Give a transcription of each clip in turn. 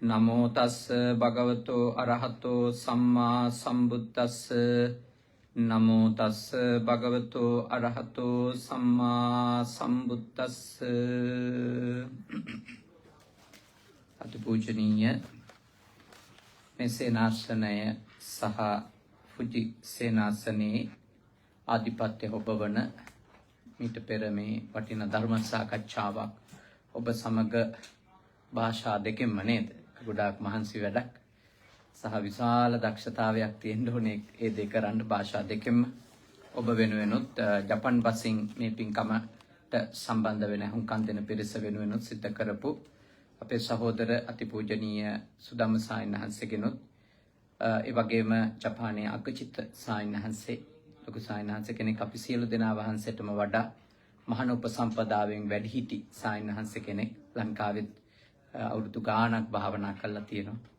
නමෝ තස්ස භගවතෝ අරහතෝ සම්මා සම්බුද්දස්ස නමෝ තස්ස භගවතෝ අරහතෝ සම්මා සම්බුද්දස්ස අතිපූජනීය මේ සේනාසනය සහ ෆුජි සේනාසනයේ ආධිපත්‍ය ඔබවන මීට පෙර මේ වටිනා ධර්ම සාකච්ඡාවක් ඔබ සමග භාෂා දෙකෙන්ම නේද ගොඩාක් මහන්සි වැඩක් සහ විශාල දක්ෂතාවයක් තියෙන්න ඕනේ ඒ දෙක කරන්න භාෂා දෙකෙන්ම ඔබ වෙනුවෙනුත් ජපන් බසින් මේ පින්කමට සම්බන්ධ වෙන හුඟක් දෙන පිරිස වෙනුවෙනුත් සිද්ධ කරපු අපේ සහෝදර අතිපූජනීය සුදම්ම සායනහන්සේගෙනුත් ඒ වගේම ජපානයේ අගචිත්ත සායනහන්සේ ලොකු සායනහන්සේ කෙනෙක් අපි සියලු දෙනා වහන්සේටම වඩා මහාන උපසම්පදාවෙන් වැඩිහිටි සායනහන්සේ කෙනෙක් ලංකාවේ අවුරුදු ගාණක් භාවනා කරලා තියෙනවා.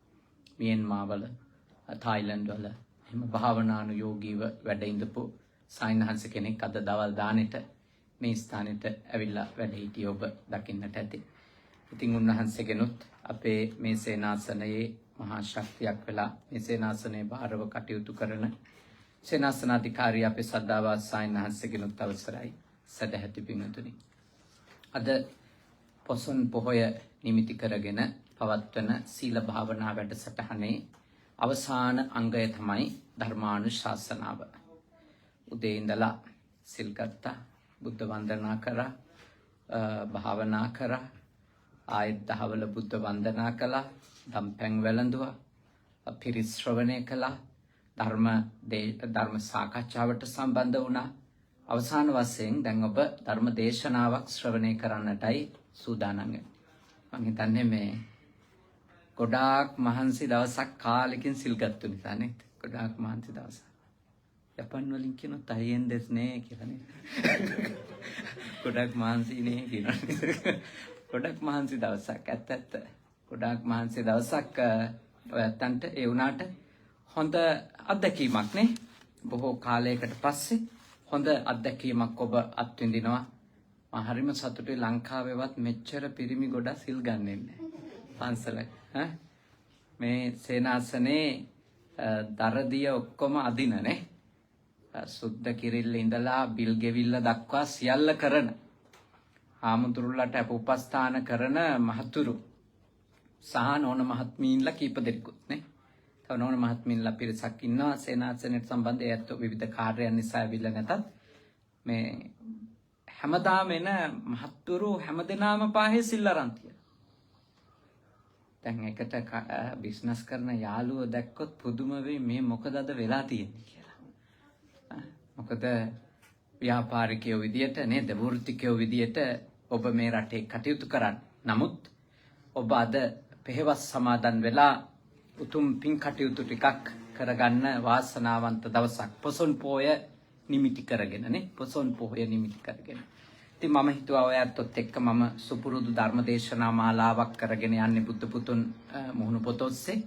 මියන්මාර් වල, තායිලන්ත වල එහෙම භාවනානුයෝගීව වැඩ ඉඳපු සායනහන්ස කෙනෙක් අද දවල් දානෙට මේ ස්ථානෙට ඇවිල්ලා වැඩ හිටියේ ඔබ දකින්නට ඇති. ඉතින් උන්වහන්සේගෙනුත් අපේ මේ සේනාසනයේ මහා ශක්තියක් වෙලා මේ සේනාසනයේ භාරව කටයුතු කරන සේනාසනාධිකාරී අපේ සද්ධාවාස සායනහන්සේගෙනුත් අවසරයි සදැහැති පින්වතුනි. අද පොසොන් පොහොය නිමිති කරගෙන පවත්වන සීල භාවනා වැඩසටහනේ අවසාන අංගය තමයි ධර්මානුශාසනාව. උදේ ඉඳලා සිල් ගත්තා, බුද්ධ වන්දනා කරා, භාවනා කරා, ආයෙත් දහවල බුද්ධ වන්දනා කළා, දම්පැන් වැළඳුවා, පිරිත් ශ්‍රවණය කළා, ධර්ම සාකච්ඡාවට සම්බන්ධ වුණා. අවසාන වශයෙන් දැන් ඔබ ධර්ම දේශනාවක් ශ්‍රවණය කරන්නටයි සූදානම් වෙන්නේ. මම හිතන්නේ මේ ගොඩාක් මහන්සි දවසක් කාලෙකින් සිල් ගත්තු නිසා නේද? ගොඩාක් මහන්සි දවසක්. ජපන් වලින් කියනොත් අයියෙන් දෙස් නේ කියලා නේද? ගොඩාක් මහන්සි නේ කියනවා. ගොඩාක් මහන්සි දවසක් ඇත්ත. ගොඩාක් මහන්සි දවසක් ඔයත්තන්ට ඒ වුණාට හොඳ අත්දැකීමක් නේ. බොහෝ කාලයකට පස්සේ හොඳ අත්දැකීමක් ඔබ අත්විඳිනවා. හරිම සතුටුයි ලංකාවේවත් මෙච්චර පිරිමි ගොඩක් සිල් ගන්නෙන්නේ පන්සලක්. මේ සේනාසනේ දරදිය ඔක්කොම අදිනනේ. සුද්ධ කිරිල්ල ඉඳලා බිල් ගෙවිල්ල දක්වා සියල්ල කරන ආමුතුරුලට උපස්ථාන කරන මහතුරු සහ නෝන මහත්මීන්ලා කීප දෙනෙකුත් නේ. තව නෝන මහත්මීන්ලා පිරිසක් ඉන්නවා සේනාසනයට සම්බන්ධ ඒත් විවිධ කාර්යයන් නිසා ඇවිල්ලා නැතත් මේ හැමදාම එන මහත්තුරු හැමදෙනාම පාහේ සිල් අරන් තියෙනවා. දැන් එකට බිස්නස් කරන යාළුවෝ දැක්කොත් පුදුම වෙයි මේ මොකද අද වෙලා තියෙන්නේ කියලා. මොකද ව්‍යාපාරිකයෝ විදියට නේද වෘත්තිකයෝ විදියට ඔබ මේ රටේ කටයුතු කරන්න. නමුත් ඔබ අද පෙහෙවස් සමාදන් වෙලා උතුම් පින් කටයුතු ටිකක් කරගන්න වාසනාවන්ත දවසක්. පොසොන් පෝය නිමිති කරගෙන නේ පොසොන් පොහොය නිමිති කරගෙන. ඉතින් මම හිතුවා ඔයත් එක්ක මම සුපුරුදු ධර්ම දේශනා මාලාවක් කරගෙන යන්නේ බුද්ධ පුතුන් මුහුණු පොත ඔස්සේ.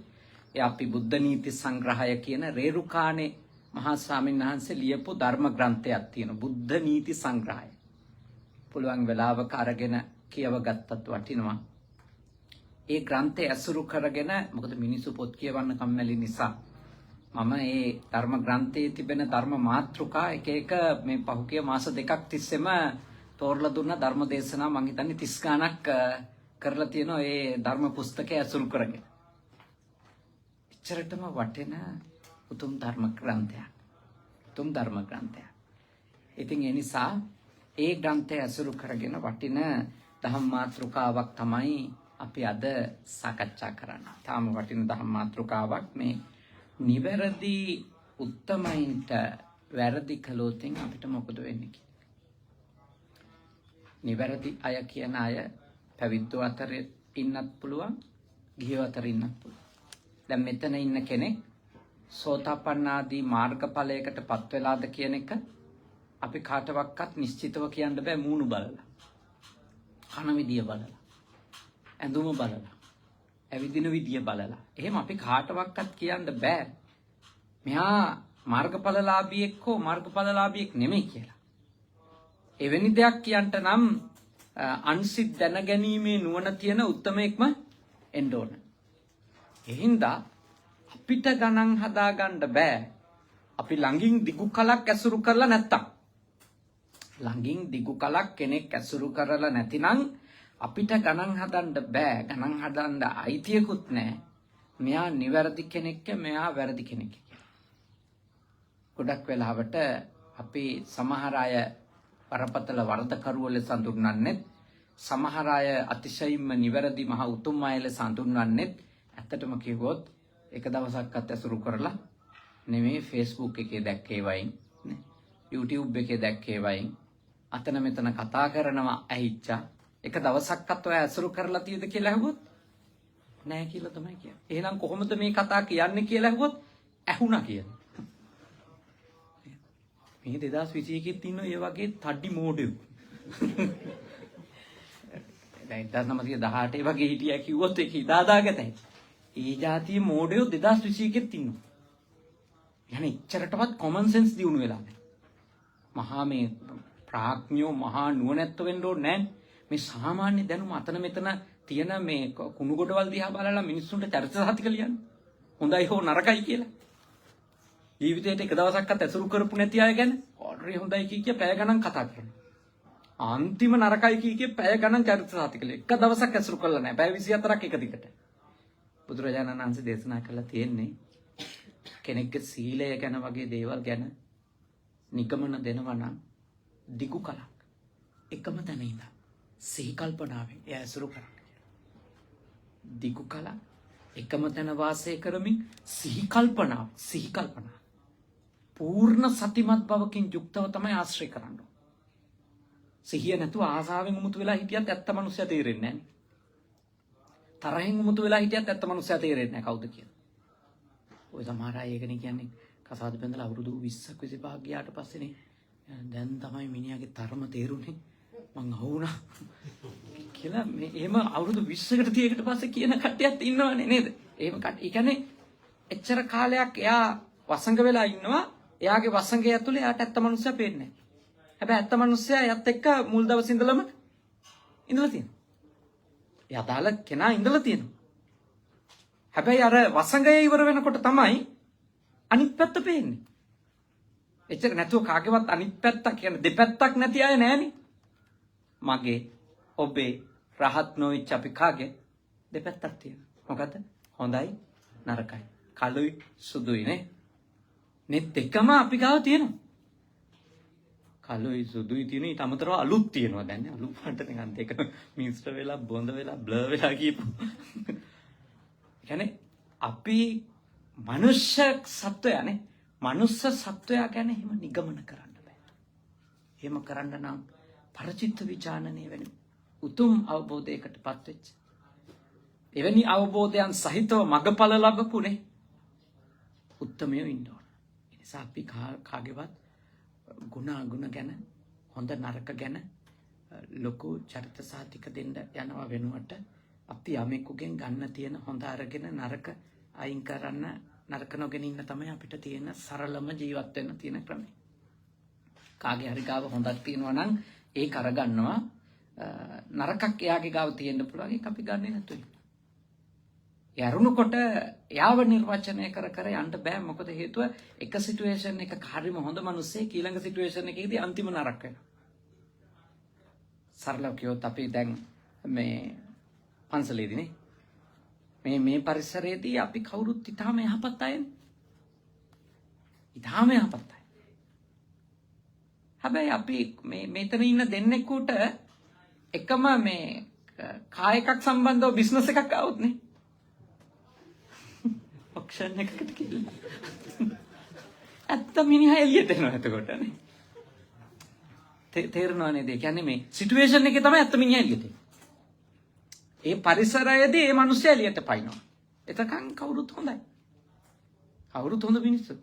ඒ අපි බුද්ධ නීති සංග්‍රහය කියන රේරුකාණේ මහා ස්වාමීන් වහන්සේ ලියපු ධර්ම ග්‍රන්ථයක් තියෙනවා. බුද්ධ නීති සංග්‍රහය. පුළුවන් වෙලාවක අරගෙන කියව ගත්තත් වටිනවා. ඒ ග්‍රන්ථය ඇසුරු කරගෙන මොකද මිනිස්සු පොත් කියවන්න කම්මැලි නිසා මම මේ ධර්ම ග්‍රන්ථයේ තිබෙන ධර්ම මාතෘකා එක එක මේ පහුගිය මාස දෙකක් තිස්සෙම තෝරලා දුන්න ධර්ම දේශනා මම හිතන්නේ 30 ගණක් කරලා තියෙනවා මේ ධර්ම පුස්තකය ඇසුරු කරගෙන. ඉච්චරටම වටින උතුම් ධර්ම ග්‍රන්ථයක්. උතුම් ධර්ම ග්‍රන්ථයක්. ඉතින් ඒ නිසා ඒ ග්‍රන්ථය ඇසුරු කරගෙන වටින ධම්ම මාතෘකාවක් තමයි අපි අද සාකච්ඡා කරන්නේ. තාම වටින ධම්ම මාතෘකාවක් මේ නිවැරදි උත්තමයින්ට වැරදි කළොත් අපිට මොකද වෙන්නේ කියලා. නිවැරදි අය කියන අය පැවිද්දෝ අතර ඉන්නත් පුළුවන්, ගිහියෝ අතර ඉන්නත් පුළුවන්. දැන් මෙතන ඉන්න කෙනෙක් සෝතාපන්න ආදී මාර්ගඵලයකටපත් වෙලාද කියන එක අපි කාටවත් නිශ්චිතව කියන්න බෑ. මූණු බලලා, කන විදිය බලලා, ඇඳුම බලලා, ඇවිදින විදිය බලලා. එහෙම අපි කාටවත් කියන්න බෑ මෙහා මාර්ගඵලලාභියෙක් හෝ මාර්ගඵලලාභියෙක් නෙමෙයි කියලා. එවැනි දෙයක් කියන්ට නම් අන්සිත් දැනගැනීමේ නුවණ තියෙන උත්තමයෙක්ම එන්න ඕන. එහින්දා අපිට ගණන් හදාගන්න බෑ. අපි ළඟින් දිගු කලක් ඇසුරු කරලා නැත්තම්. ළඟින් දිගු කලක් කෙනෙක් ඇසුරු කරලා නැතිනම් අපිට ගණන් හදන්න බෑ. ගණන් හදන්න අයිතියකුත් නැහැ. මෙයා නිවැරදි කෙනෙක්ද මෙයා වැරදි කෙනෙක්ද කියලා. ගොඩක් වෙලාවට අපි සමහර අය වරපතල වරදකරුවෝ ලෙස හඳුන්වන්නේ, සමහර අය අතිශයින්ම නිවැරදි මහ උතුම් අය ලෙස හඳුන්වන්නේ. ඇත්තටම කිව්වොත් එක දවසක්වත් ඇසුරු කරලා නෙමෙයි Facebook එකේ දැක්කේ වයින් නේ, YouTube එකේ දැක්කේ වයින් අතන මෙතන කතා කරනවා ඇහිච්චා. එක දවසක්වත් ඔය ඇසුරු කරලා තියෙද කියලා අහුවොත් නෑ කියලා තමයි කියන්නේ. එහෙනම් කොහොමද මේ කතා කියන්නේ කියලා අහුවොත් ඇහුණා කියන්නේ. මේ 2021 ඉන්න ඒ වගේ තඩි මෝඩයෝ. දැන් 1918 වගේ හිටියා කිව්වොත් ඒක හිතාදාගතයි. ඒ જાතියේ මෝඩයෝ 2021 ඉන්නවා. يعني ඉච්චරටවත් කොමන් සෙන්ස් දියුණු වෙලා නැහැ. මහා මේ ප්‍රඥෝ මහා නුවණැත්ත වෙන්න ඕනේ නැහැ. මේ සාමාන්‍ය දැනුම අතන මෙතන තියෙන මේ කුණු ගොඩවල් දිහා බලලා මිනිස්සුන්ට චරිත සාහිතික ලියන්න. හොඳයි හෝ නරකයි කියලා. ජීවිතේට එක දවසක්වත් ඇසුරු කරපු නැති අය ගැන ඔල්රෙඩි හොඳයි කිය පැය ගණන් කතා කරනවා. අන්තිම නරකයි කිය පැය ගණන් චරිත සාහිතික ලිය. එක දවසක් ඇසුරු කළා නැහැ. පැය 24ක් එක දිගට. බුදුරජාණන් වහන්සේ දේශනා කළා තියෙන්නේ කෙනෙක්ගේ සීලය ගැන වගේ දේවල් ගැන නිගමන දෙනවා නම් දිගු කලක් එකම තැන ඉඳන් සිහි කල්පනාවෙන් එය ඇසුරු කරන්න කියලා. දිගු කලක් එකම තැන වාසය කරමින් සිහි කල්පනා පූර්ණ සතිමත් බවකින් යුක්තව තමයි ආශ්‍රය කරන්න ඕනේ. සිහිය නැතුව ආසාවෙන් උමුතු වෙලා හිටියත් ඇත්ත මනුස්සයා තේරෙන්නේ නැහැ. තරහෙන් උමුතු වෙලා හිටියත් ඇත්ත මනුස්සයා තේරෙන්නේ නැහැ කවුද කියලා. ඔය සමහර අය ඒකනේ කියන්නේ කසාද බැඳලා අවුරුදු 20ක් 25ක් ගියාට පස්සේනේ දැන් තමයි මිනිහාගේ තරම තේරුනේ මං අහුණා කියලා. මේ එහෙම අවුරුදු 20කට 30කට පස්සේ කියන කට්ටියත් ඉන්නවනේ නේද? එහෙම කට්ටිය කියන්නේ එච්චර කාලයක් එයා වසඟ වෙලා ඉන්නවා. එයාගේ වසඟය ඇතුලේ එයාට ඇත්ත මනුස්සයා පේන්නේ නැහැ. හැබැයි ඇත්ත මනුස්සයා එයත් එක්ක මුල් දවස් ඉඳලා තියෙනවා. එයා දාලා කෙනා ඉඳලා තියෙනවා. හැබැයි අර වසඟය ඉවර වෙනකොට තමයි අනිත් පැත්ත පේන්නේ. එච්චර නැතුව කාගේවත් අනිත් පැත්ත කියන්නේ දෙපැත්තක් නැති අය නෑනේ. මගේ ඔබේ රහත් නොවිච්ච අපි කාගේ දෙපැත්තක් තියෙනවා. මොකද හොඳයි නරකයි කළුයි සුදුයි නේ. මේ දෙකම අපි ගාව තියෙනවා. කළුයි සුදුයි තියෙන ඊට අමතරව අලුත් තියෙනවා. දැන් අලු පාට නිකන් දෙක මික්ස්ඩ් වෙලා බොඳ වෙලා බ්ලර් වෙලා කියපු. කියන්නේ අපි මනුෂ්‍ය සත්වයානේ. මනුස්ස සත්වයා ගැන එහෙම නිගමන කරන්න බෑ. එහෙම කරන්න නම් පරචිත්ත විචානනය වෙන උතුම් අවබෝධයකටපත් වෙච්ච එවැනි අවබෝධයන් සහිතව මගඵල ලැබපුනේ උත්තමයෝ ඉන්න ඕන. ඒ නිසා අපි කාගේවත් ගුණ ගැන හොඳ නරක ගැන ලොකු චරිත සාහිතික දෙන්න යනවා වෙනුවට අපි යමෙකුගෙන් ගන්න තියෙන හොඳ අරගෙන නරක අයින් කරන්න නරක නොගෙන ඉන්න තමයි අපිට තියෙන සරලම ජීවත් වෙන්න තියෙන ක්‍රමය. කාගේ හරි ගාව හොඳක් තියෙනවා නම් ඒක අරගන්නවා. නරකක් එයාගේ ගාව තියෙන්න පුළුවන් ඒක අපි ගන්නෙ නැතුයි. යරුණකොට යාව නිර්වචනය කර යන්න බෑ. මොකද හේතුව එක සිටුේෂන් එකක හරිම හොඳ මිනිස්සෙක් ඊළඟ සිටුේෂන් එකේදී අන්තිම නරක වෙනවා. සරලව කියොත් අපි දැන් මේ පන්සලේදීනේ මේ පරිසරයේදී අපි කවුරුත් ඊටාම යහපත් අයනේ. ඊටාම යහපත් අය. හැබැයි අපි මෙතන ඉන්න දෙන්නෙකුට එකම මේ කායකක් සම්බන්ධව බිස්නස් එකක් આવුත් නේ. ඔක්ෂන් එකකට කියලා. ඇත්ත මිනිහා එළියට එනවා එතකොට නේ. තේරෙනව නේද? ඒ කියන්නේ මේ සිටුේෂන් එකේ තමයි ඇත්ත මිනිහා එළියට එන්නේ. ඒ පරිසරයේදී මේ මිනිස්සයා එළියට පයින්නවා. එතකන් කවුරුත් හොඳයි. කවුරුත් හොඳ මිනිස්සු.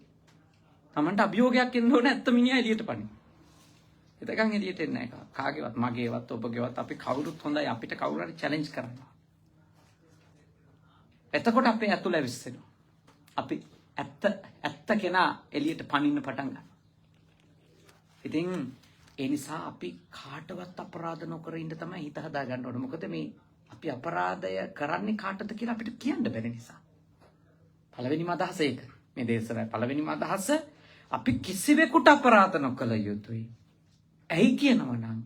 Tamanට අභියෝගයක් එන්න ඕනේ ඇත්ත මිනිහා එළියට පනින්න. එතකන් එළියට එන්නේ නැහැ. කාගේවත් මගේවත් ඔබගේවත් අපි කවුරුත් හොඳයි. අපිට කවුරු හරි චැලෙන්ජ් කරනවා. එතකොට අපේ ඇතුළ ඇවිස්සෙනවා. අපි ඇත්ත කෙනා එළියට පනින්න පටන් ගන්නවා. ඉතින් ඒ නිසා අපි කාටවත් අපරාධ නොකර ඉන්න තමයි හිත හදා ගන්න ඕනේ. මොකද මේ අපි අපරාධය කරන්නේ කාටද කියලා අපිට කියන්න බැරි නිසා. පළවෙනිම අදහස ඒක. මේ දේශනාවේ පළවෙනිම අදහස අපි කිසිවෙකුට අපරාධ නොකළ යුතුයි. ඇයි කියනවා නම්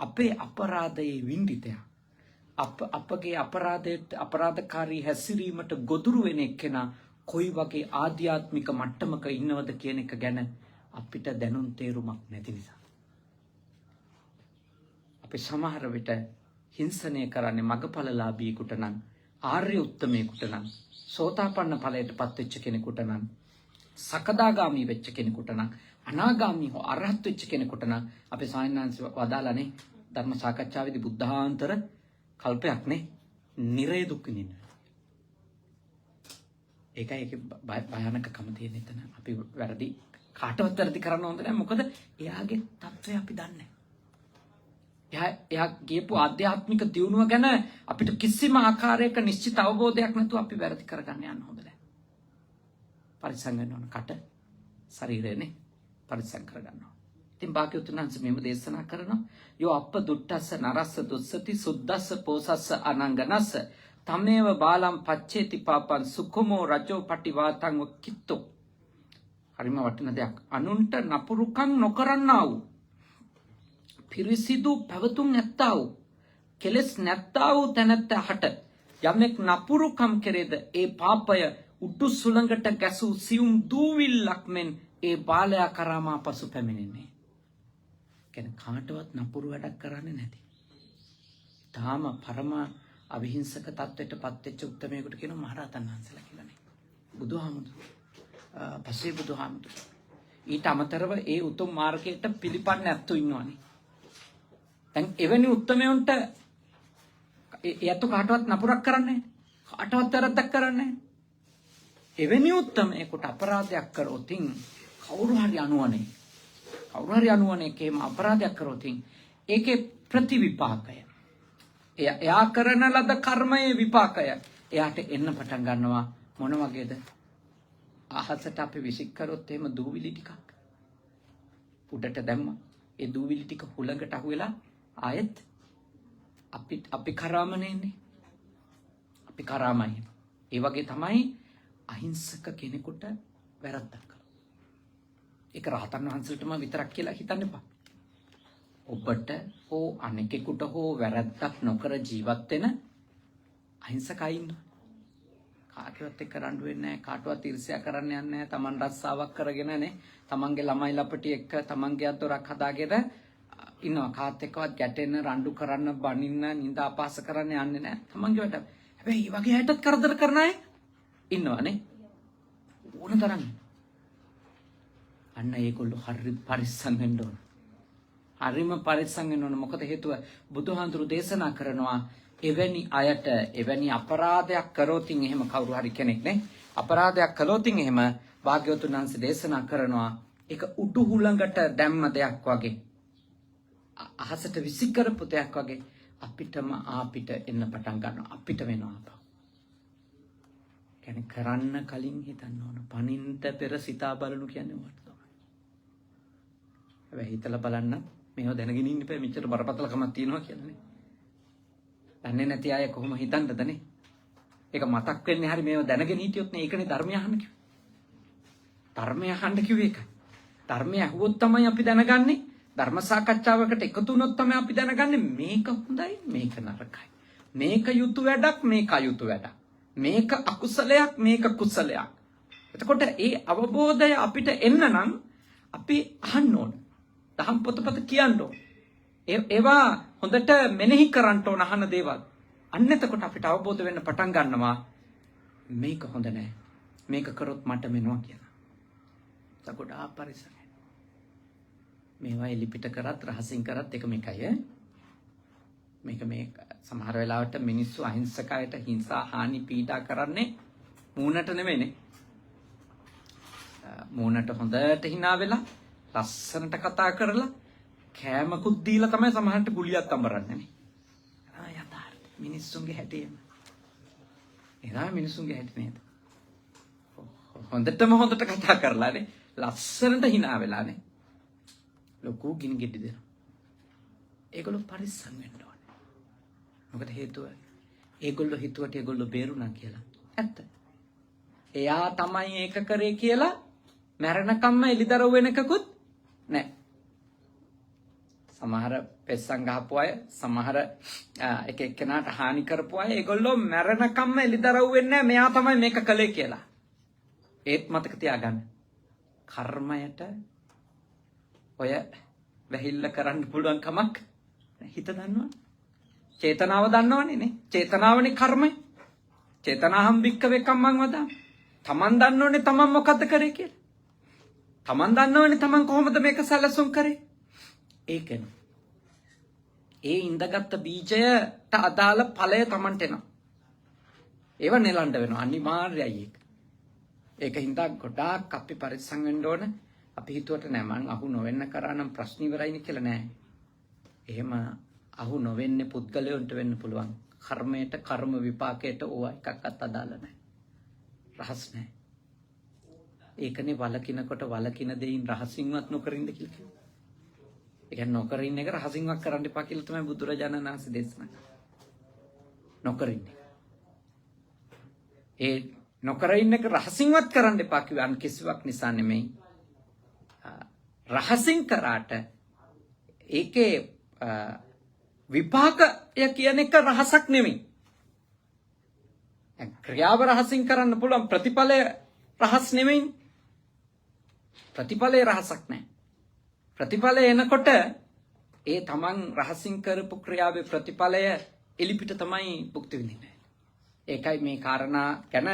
අපේ අපරාධයේ වින්දිතය. අපගේ අපරාධකාරී හැසිරීමට ගොදුරු වෙන එක්කෙනා කොයි වගේ ආධ්‍යාත්මික මට්ටමක ඉන්නවද කියන එක ගැන අපිට දැනුම් තේරුමක් නැති නිසා. අපි සමහර විට හිංසනය කරන්නේ මගපලලාභීෙකුට නම්, ආර්ය උත්තමයෙකුට නම්, සෝතාපන්න ඵලයට පත්වෙච්ච කෙනෙකුට නම්, සකදාගාමී වෙච්ච කෙනෙකුට නම්, අනාගාමී හෝ අරහත් වෙච්ච කෙනෙකුට නම් අපි සායනාංශ වදාලානේ ධර්ම සාකච්ඡාවේදී බුද්ධාන්තර කල්පයක් නේ නිරේ දුක් විඳින්න. ඒකයි ඒකේ භයානකකම තියෙන එතන. අපි වැරදි කාටවත් වැරදි කරන්න හොඳ නැහැ. මොකද එයාගේ තත්ත්වය අපි දන්නේ නැහැ. එයා ගියපු ආධ්‍යාත්මික දියුණුව ගැන අපිට කිසිම ආකාරයක නිශ්චිත අවබෝධයක් නැතුව අපි වැරදි කරගන්න යන්න හොඳ නැහැ. පරිසං ගන්න ඕන කට ශරීරයනේ පරිසං කරගන්න ඕන. ඉතින් භාග්‍යවතුන් වහන්සේ මෙහෙම දේශනා කරනවා යෝ අප්ප දුට්ටස්ස නරස්ස දුස්සති සුද්දස්ස පෝසස්ස අනංගනස්ස තමේව බාලම් පච්චේති පාපං සුඛමෝ රජෝ පටිවාතං කිත්තෝ. හරිම වටින දෙයක්. අනුන්ට නපුරුකම් නොකරන්නා වූ, පිරිසිදු පැවතුම් නැත්තා වූ, කෙලස් නැත්තා වූ තැනැත්තහට යමෙක් නපුරුකම් කෙරේද ඒ පාපය උඩු සුළඟට ගැසූ සියුම් දූවිල්ලක් මෙන් ඒ බාලයා කරාමා පසු පැමිණෙන්නේ. කියන්නේ කාටවත් නපුරු වැඩක් කරන්නේ නැති. තාම පරම අවිහිංසක තත්ත්වයට පත්වෙච්ච උත්තමයෙකුට කියන මහරහතන් වහන්සේලා කියලානේ. බුදුහාමුදුරුවෝ පසේ බුදුහාමුදුරුවෝ. ඊට අමතරව ඒ උතුම් මාර්ගයට පිළිපන්නේ නැත්තු ඉන්නවනේ. දැන් එවැනි උත්තමයන්ට එයත් කාටවත් නපුරක් කරන්නේ නැහැ. කාටවත් වැරද්දක් කරන්නේ නැහැ. එවැනි උත්තමයෙකුට අපරාධයක් කරොතින් කවුරු හරි අනුවනේ කේම අපරාධයක් කරොතින් ඒකේ ප්‍රතිවිපාකය, එයා කරන ලද කර්මයේ විපාකය එයාට එන්න පටන් ගන්නවා. මොන වගේද? අහසට අපි විසික් කරොත් එහෙම දූවිලි ටිකක් උඩට දැම්මා. ඒ දූවිලි ටික හුලඟට අහුවෙලා ආයෙත් අපි කරාමනේ. අපි කරාමයි. ඒ වගේ තමයි අහිංසක කෙනෙකුට වැරද්දක් කළා. ඒක රහතන් වහන්සේටම විතරක් කියලා හිතන්න එපා. ඔබට හෝ අනෙකෙකුට හෝ වැරද්දක් නොකර ජීවත් වෙන අහිංසකයි ඉන්න. කාටවත් එක්ක රණ්ඩු වෙන්නේ නැහැ. කාටවත් ඊර්ෂ්‍යා කරන්න යන්නේ නැහැ. Taman රස්සාවක් කරගෙන නේ. Tamanගේ ළමයි ලපටි එක්ක Tamanගේ අතොරක් හදාගෙන ඉන්නවා. කාත් එක්කවත් ගැටෙන්න, රණ්ඩු කරන්න, බනින්න, නිඳා අපහාස කරන්න යන්නේ නැහැ. Tamanගේ වැඩ. හැබැයි මේ වගේ හැටත් කරදර කරන අය ඉන්නවනේ. ඕන තරම්. අන්න ඒගොල්ලෝ හරි පරිස්සම් වෙන්න ඕන. හරිම පරිස්සම් වෙන්න ඕන. මොකද හේතුව බුදුහාඳුරු දේශනා කරනවා එවැනි අයට එවැනි අපරාධයක් කරොතින් එහෙම කවුරු හරි කෙනෙක් නේ අපරාධයක් කළොතින් එහෙම භාග්‍යවතුන් වහන්සේ දේශනා කරනවා ඒක උඩු හුලඟට දැම්ම දෙයක් වගේ, අහසට විසි කරපු දෙයක් වගේ අපිටම ආපිට එන්න පටන් ගන්නවා. අපිට වෙනවා. කියන්නේ කරන්න කලින් හිතන්න ඕන. පණින්ට පෙර සිතා බලනු කියන්නේ මොකක්ද? හැබැයි හිතලා බලන්න මේව දැනගෙන ඉන්න එපා. මෙච්චර බරපතලකමක් තියෙනවා කියලානේ. දන්නේ නැති අය කොහොම හිතන්නදනේ? ඒක මතක් වෙන්නේ හරි මේව දැනගෙන හිටියොත් නේ. ඒකනේ ධර්මය අහන්න කිව්වේ. ධර්මය අහන්න කිව්වේ ඒකයි. ධර්මය අහුවොත් තමයි අපි දැනගන්නේ. ධර්ම සාකච්ඡාවකට එකතු වුණොත් තමයි අපි දැනගන්නේ මේක හොඳයි, මේක නරකයි. මේක යුතු වැඩක්, මේක අයුතු වැඩක්. මේක අකුසලයක්, මේක කුසලයක්. එතකොට ඒ අවබෝධය අපිට එන්න නම් අපි අහන්න ඕන. දහම් පොතපත කියන්න ඕන. ඒවා හොඳට මෙනෙහි කරන්න ඕන අහන දේවල්. අන්න එතකොට අපිට අවබෝධ වෙන්න පටන් ගන්නවා මේක හොඳ නැහැ. මේක කරොත් මට මෙනවා කියලා. එතකොට ආපරිසම. මේවා එලිපිට කරත් රහසින් කරත් එක මේකයි මේක සමහර වෙලාවට මිනිස්සු අහිංසකයට හිංසා හානි පීඩා කරන්නේ මූණට නෙමෙයිනේ. මූණට හොඳට hina වෙලා ලස්සනට කතා කරලා කෑමකුත් දීලා තමයි සමහරට ගුලියක් අඹරන්නේ නේ. යථාර්ථ මිනිස්සුන්ගේ හැටි එම. එනවා මිනිස්සුන්ගේ හැටි නේද? හොඳට කතා කරලානේ ලස්සනට hina වෙලානේ. ලොකු ගිනි ගෙඩි දෙනවා. ඒගොල්ලෝ පරිස්සම් වෙන්න ඕනේ. මොකද හේතුව ඒගොල්ලෝ හිතුවට ඒගොල්ලෝ බේරුණා කියලා. ඇත්ත. එයා තමයි ඒක කරේ කියලා මැරෙනකම්ම එලිදරව් වෙන එකකුත් නැහැ. සමහර පෙස්සන් ගහපු අය, සමහර එක එක්කෙනාට හානි කරපු අය, ඒගොල්ලෝ මැරෙනකම්ම එලිදරව් වෙන්නේ නැහැ මෙයා තමයි මේක කළේ කියලා. ඒත් මතක තියාගන්න. කර්මයට ඔය වැහිල්ල කරන්න පුළුවන් කමක් හිත දන්නවනේ. චේතනාව දන්නවනේ නේ. චේතනාවනේ කර්මය. චේතනාහම් භික්ඛවේ කම්මං වදාමි. තමන් දන්නවනේ තමන් මොකද්ද කරේ කියලා. තමන් දන්නවනේ තමන් කොහොමද මේක සැලසුම් කරේ. ඒකනේ. ඒ ඉඳගත් බීජයට අදාළ ඵලය තමන්ට එනවා. ඒව නෙලන්න වෙනවා අනිවාර්යයි ඒක. ඒක හින්දා ගොඩාක් අපි පරිස්සම් වෙන්න ඕන. අපි හිතුවට නෑ මං අහු නොවෙන්න කරා නම් ප්‍රශ්න ඉවරයිනේ කියලා නෑ. එහෙම අහු නොවෙන්නේ පුද්ගලයන්ට වෙන්න පුළුවන්. කර්මයට කර්ම විපාකයට ඕවා එකක්වත් අදාළ නෑ. රහස් නෑ. ඒකනේ වලකිනකොට වලකින දෙයින් රහසින්වත් නොකරින්ද කියලා කිව්වා. ඒ කියන්නේ නොකර ඉන්න එක රහසින්වත් කරන්න එපා කියලා තමයි බුදුරජාණන් වහන්සේ දේශනා කළේ. නොකර ඉන්න. ඒ නොකර ඉන්න එක රහසින්වත් කරන්න එපා කිව්ව අන් කිසිවක් නිසා නෙමෙයි. රහසින් කරාට ඒකේ විපාකය කියන එක රහසක් නෙමෙයි. ක්‍රියාව රහසින් කරන්න පුළුවන් ප්‍රතිඵලය රහස් නෙමෙයි. ප්‍රතිඵලේ රහසක් නැහැ. ප්‍රතිඵලය එනකොට ඒ තමන් රහසින් කරපු ක්‍රියාවේ ප්‍රතිඵලය එලිපිට තමයි භුක්ති විඳින්නේ. ඒකයි මේ කාරණා ගැන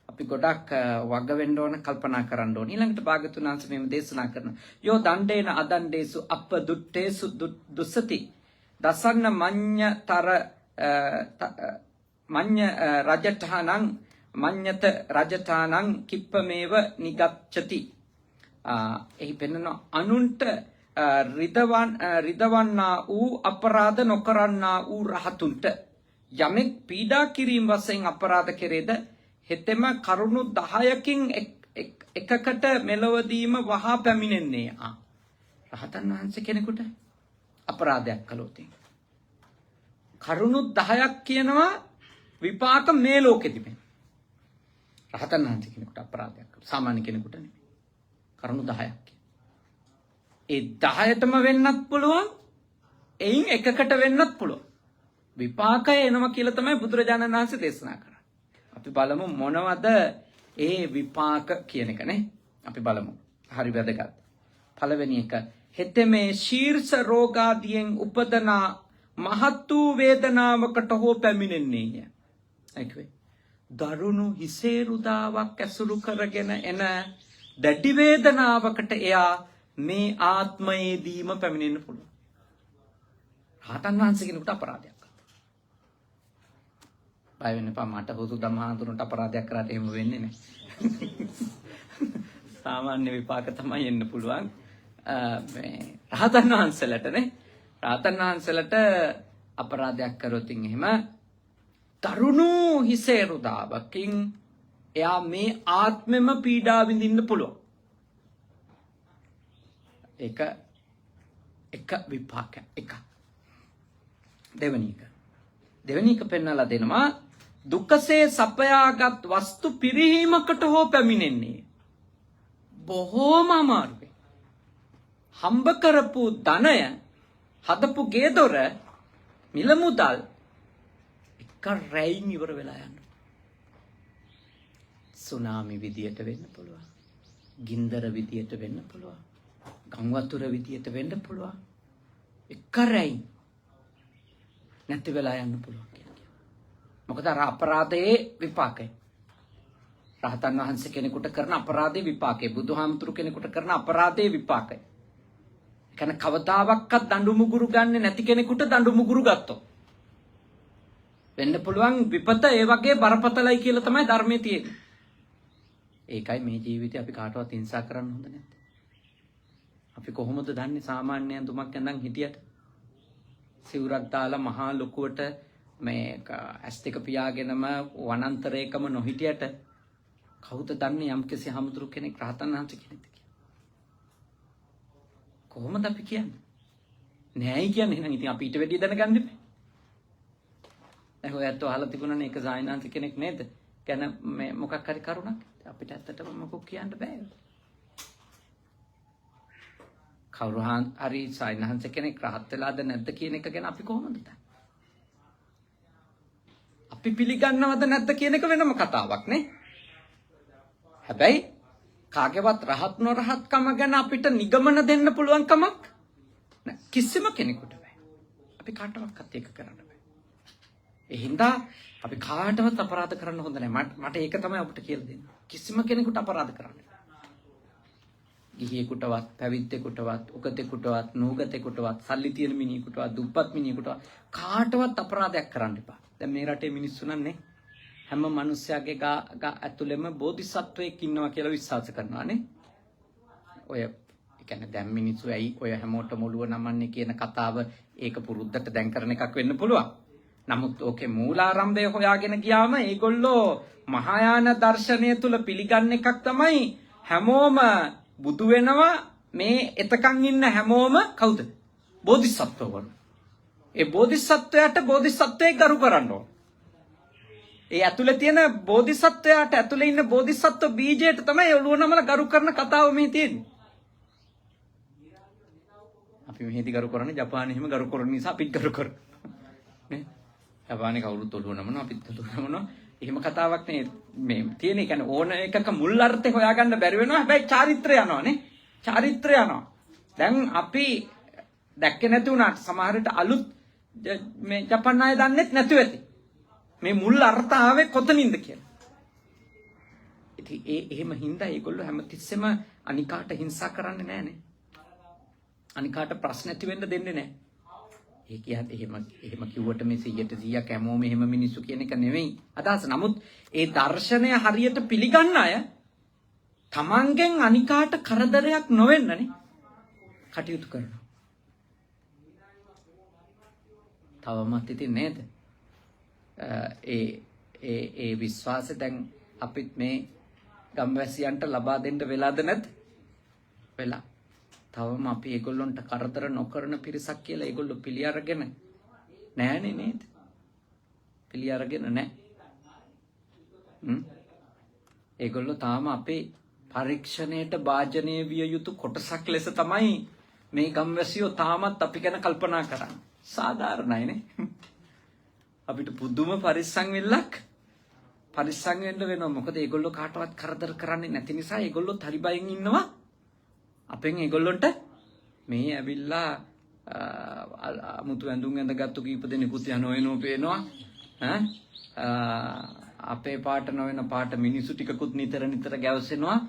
අපි ගොඩක් වග වෙන්න ඕන කල්පනා කරන්න ඕන. ඊළඟට භාගතුන් වහන්සේ මේව දේශනා කරනවා. යෝ දණ්ඩේන අදණ්ඩේසු අප්ප දුට්ටේසු දුස්සති දසන්න මඤ්ඤතර මඤ්ඤ රජඨානං මඤ්ඤත රජඨානං කිප්පමේව නිගච්ඡති. එහි පෙන්වන අනුන්ට රිදවන්නා වූ අපරාධ නොකරන්නා වූ රහතුන්ට යමෙක් පීඩා කිරීම වශයෙන් අපරාධ කෙරේද හෙතෙම කරුණු 10කින් එකකට මෙලවදීම වහා පැමිණෙන්නේ. රහතන් වහන්සේ කෙනෙකුට අපරාධයක් කළොත් කරුණු 10ක් කියනවා විපාක මේ ලෝකෙදිම. රහතන් වහන්සේ කෙනෙකුට අපරාධයක් කළොත් සාමාන්‍ය කෙනෙකුට නෙමෙයි. කරුණු 10ක්. ඒ 10ටම වෙන්නත් පුළුවන්. එයින් එකකට වෙන්නත් පුළුවන්. විපාකය එනවා කියලා තමයි බුදුරජාණන් වහන්සේ දේශනා කරන්නේ. අපි බලමු මොනවද ඒ විපාක කියන එක නේ. අපි බලමු. හරි වැදගත්. පළවෙනි එක හෙතෙමේ ශීර්ෂ රෝගාදියෙන් උපදනා මහත් වූ වේදනාවකට හෝ පැමිණෙන්නේය. ඒකයි. දරුණු හිසේ රුදාවක් ඇසුරු කරගෙන එන දැඩි වේදනාවකට එයා මේ ආත්මයේදීම පැමිණෙන්න පුළුවන්. රහතන් වහන්සේ කෙනෙකුට අපරාධයක් බය වෙන්න එපා. මට හුදු දමහඳුනට අපරාධයක් කරාට එහෙම වෙන්නේ නැහැ. සාමාන්‍ය විපාක තමයි එන්න පුළුවන්. මේ රහතන් වහන්සේලාට නේ. රහතන් වහන්සේලාට අපරාධයක් කරොත් එහෙම තරුණු හිසේ රුදාවකින් එයා මේ ආත්මෙම පීඩා විඳින්න පුළුවන්. ඒක එක විපාක එක. දෙවෙනි එක පෙන්නලා දෙනවා දුකසේ සපයාගත් වස්තු පිරිහීමකට හෝ පැමිණෙන්නේ. බොහෝම අමාරුයි. හම්බ කරපු ධනය, හදපු ගේ දොර, මිල මුදල් එක රැයින් ඉවර වෙලා යනවා. සුනාමි විදියට වෙන්න පුළුවන්. ගින්දර විදියට වෙන්න පුළුවන්. ගම් වතුර විදියට වෙන්න පුළුවන්. එක රැයින් නැති වෙලා යන්න පුළුවන් කියලා. මොකද අර අපරාධයේ විපාකය. රහතන් වහන්සේ කෙනෙකුට කරන අපරාධයේ විපාකය. බුදුහාමුදුරු කෙනෙකුට කරන අපරාධයේ විපාකය. ඒ කියන්නේ කවදාවත් දඬු මුගුරු ගන්න නැති කෙනෙකුට දඬු මුගුරු ගත්තොත් වෙන්න පුළුවන් විපත ඒ වගේ බරපතලයි කියලා තමයි ධර්මයේ තියෙන්නේ. ඒකයි මේ ජීවිතේ අපි කාටවත් හිංසා කරන්න හොඳ නැත්තේ. අපි කොහොමද දන්නේ සාමාන්‍ය දුමක් ඇඳන් හිටියට සිවුරක් දාලා මහා ලොකුවට මේ ඇස් දෙක පියාගෙනම වනාන්තරයකම නොහිටියට කවුද දන්නේ යම්කිසි හමුදුරු කෙනෙක් රහතන් වහන්සේ කෙනෙක්ද කියලා? කොහොමද අපි කියන්නේ? නෑයි කියන්නේ. එහෙනම් ඉතින් අපි ඊට වැඩි දැනගන්න ඉන්නේ. දැන් ඔයත් අහලා තිබුණානේ එක සායනාන්ත කෙනෙක් නේද? ගැන මේ මොකක් හරි කරුණක් අපිට ඇත්තටම මොකක් කියන්න බෑ. කවුරු හරි සයින්හන්ස කෙනෙක් රහත් වෙලාද නැද්ද කියන එක ගැන අපි කොහොමද දන්නේ? අපි පිළිගන්නවද නැද්ද කියන එක වෙනම කතාවක් නේ. හැබැයි කාගේවත් රහත් නොරහත්කම ගැන අපිට නිගමන දෙන්න පුළුවන් කමක් නැහැ. කිසිම කෙනෙකුට බෑ. අපි කාටවත් ඒක කරන්න බෑ. ඒ හින්දා අපි කාටවත් අපරාධ කරන්න හොඳ නැහැ. මට ඒක තමයි අපිට කියලා දෙන්නේ. කිසිම කෙනෙකුට අපරාධ කරන්න බෑ. ගිහියෙකුටවත්, පැවිද්දෙකුටවත්, උගතෙකුටවත්, නූගතෙකුටවත්, සල්ලි තියෙන මිනිහෙකුටවත්, දුප්පත් මිනිහෙකුටවත් කාටවත් අපරාධයක් කරන්න එපා. දැන් මේ රටේ මිනිස්සු නන්නේ හැම මිනිස්සයාගේ ගා ඇතුළෙම බෝධිසත්වයෙක් ඉන්නවා කියලා විශ්වාස කරනවානේ. ඔය කියන්නේ දැන් මිනිස්සු ඇයි ඔය හැමෝටම ඔළුව නමන්නේ කියන කතාව ඒක පුරුද්දට දැන් කරන එකක් වෙන්න පුළුවන්. නමුත් ඕකේ මූලාරම්භය හොයාගෙන ගියාම ඒගොල්ලෝ මහායාන දර්ශනය තුල පිළිගන්න එකක් තමයි හැමෝම බුදු වෙනවා මේ එතකන් ඉන්න හැමෝම කවුද? බෝධිසත්වවරු. ඒ බෝධිසත්වයාට බෝධිසත්වයෙක් ගරු කරන්න ඕන. ඒ ඇතුලේ තියෙන බෝධිසත්වයාට ඇතුලේ ඉන්න බෝධිසත්ව බීජයට තමයි ඔළුව නමලා ගරු කරන කතාව මේ තියෙන්නේ. අපි මෙහෙදි ගරු කරන්නේ ජපානයේ හිම ගරු කරන නිසා අපිත් ගරු කරනවා. නේ? ජපානයේ කවුරුත් ඔළුව නමනවා අපිත් ඔළුව නමනවා. එහෙම කතාවක් නේ මේ තියෙන. ඒ කියන්නේ ඕන එකක මුල් අර්ථය හොයාගන්න බැරි වෙනවා. හැබැයි චාරිත්‍රය යනවා නේ. චාරිත්‍රය යනවා. දැන් අපි දැක්කේ නැති වුණාට සමහරට අලුත් මේ ජපාන අය දන්නෙත් නැතුව ඇති. මේ මුල් අර්ථ ආවේ කොතනින්ද කියලා. ඉතින් එහෙම හින්දා ඒගොල්ලෝ හැමතිස්සෙම අනිකාට හිංසා කරන්නේ නැහනේ. අනිකාට ප්‍රශ්න ඇති වෙන්න දෙන්නේ නැහැ. ඒ කියන්නේ එහෙම කිව්වට මේ 100% හැමෝම එහෙම මිනිස්සු කියන එක නෙවෙයි අදහස. නමුත් ඒ දර්ශනය හරියට පිළිගන්න අය තමන්ගෙන් අනිකාට කරදරයක් නොවෙන්නනේ කටයුතු කරනවා. තවමත් ඉතින් නේද? ඒ විශ්වාසය දැන් අපිත් මේ ගම්වැසියන්ට ලබා දෙන්න වෙලාද නැද්ද? වෙලා. තවම අපි ඒගොල්ලන්ට කරදර නොකරන පිරිසක් කියලා ඒගොල්ලෝ පිළි අරගෙන නෑනේ නේද? පිළි අරගෙන නෑ. ඒගොල්ලෝ තාම අපේ පරීක්ෂණයට භාජනය විය යුතු කොටසක් ලෙස තමයි මේ ගම්වැසියෝ තාමත් අපි ගැන කල්පනා කරන්නේ. සාධාරණයිනේ. අපිට පුදුම පරිස්සම් වෙන්න වෙනවා. මොකද ඒගොල්ලෝ කාටවත් කරදර කරන්නේ නැති නිසා ඒගොල්ලෝ හරිබයෙන් ඉන්නවා. අපෙන් ඒගොල්ලොන්ට මේ ඇවිල්ලා අමුතු ඇඳුම් ඇඳගත්තු කීප දෙනෙකුත් යනෝ පේනවා. අපේ පාට නොවන පාට මිනිසු ටිකකුත් නිතර ගැවසෙනවා.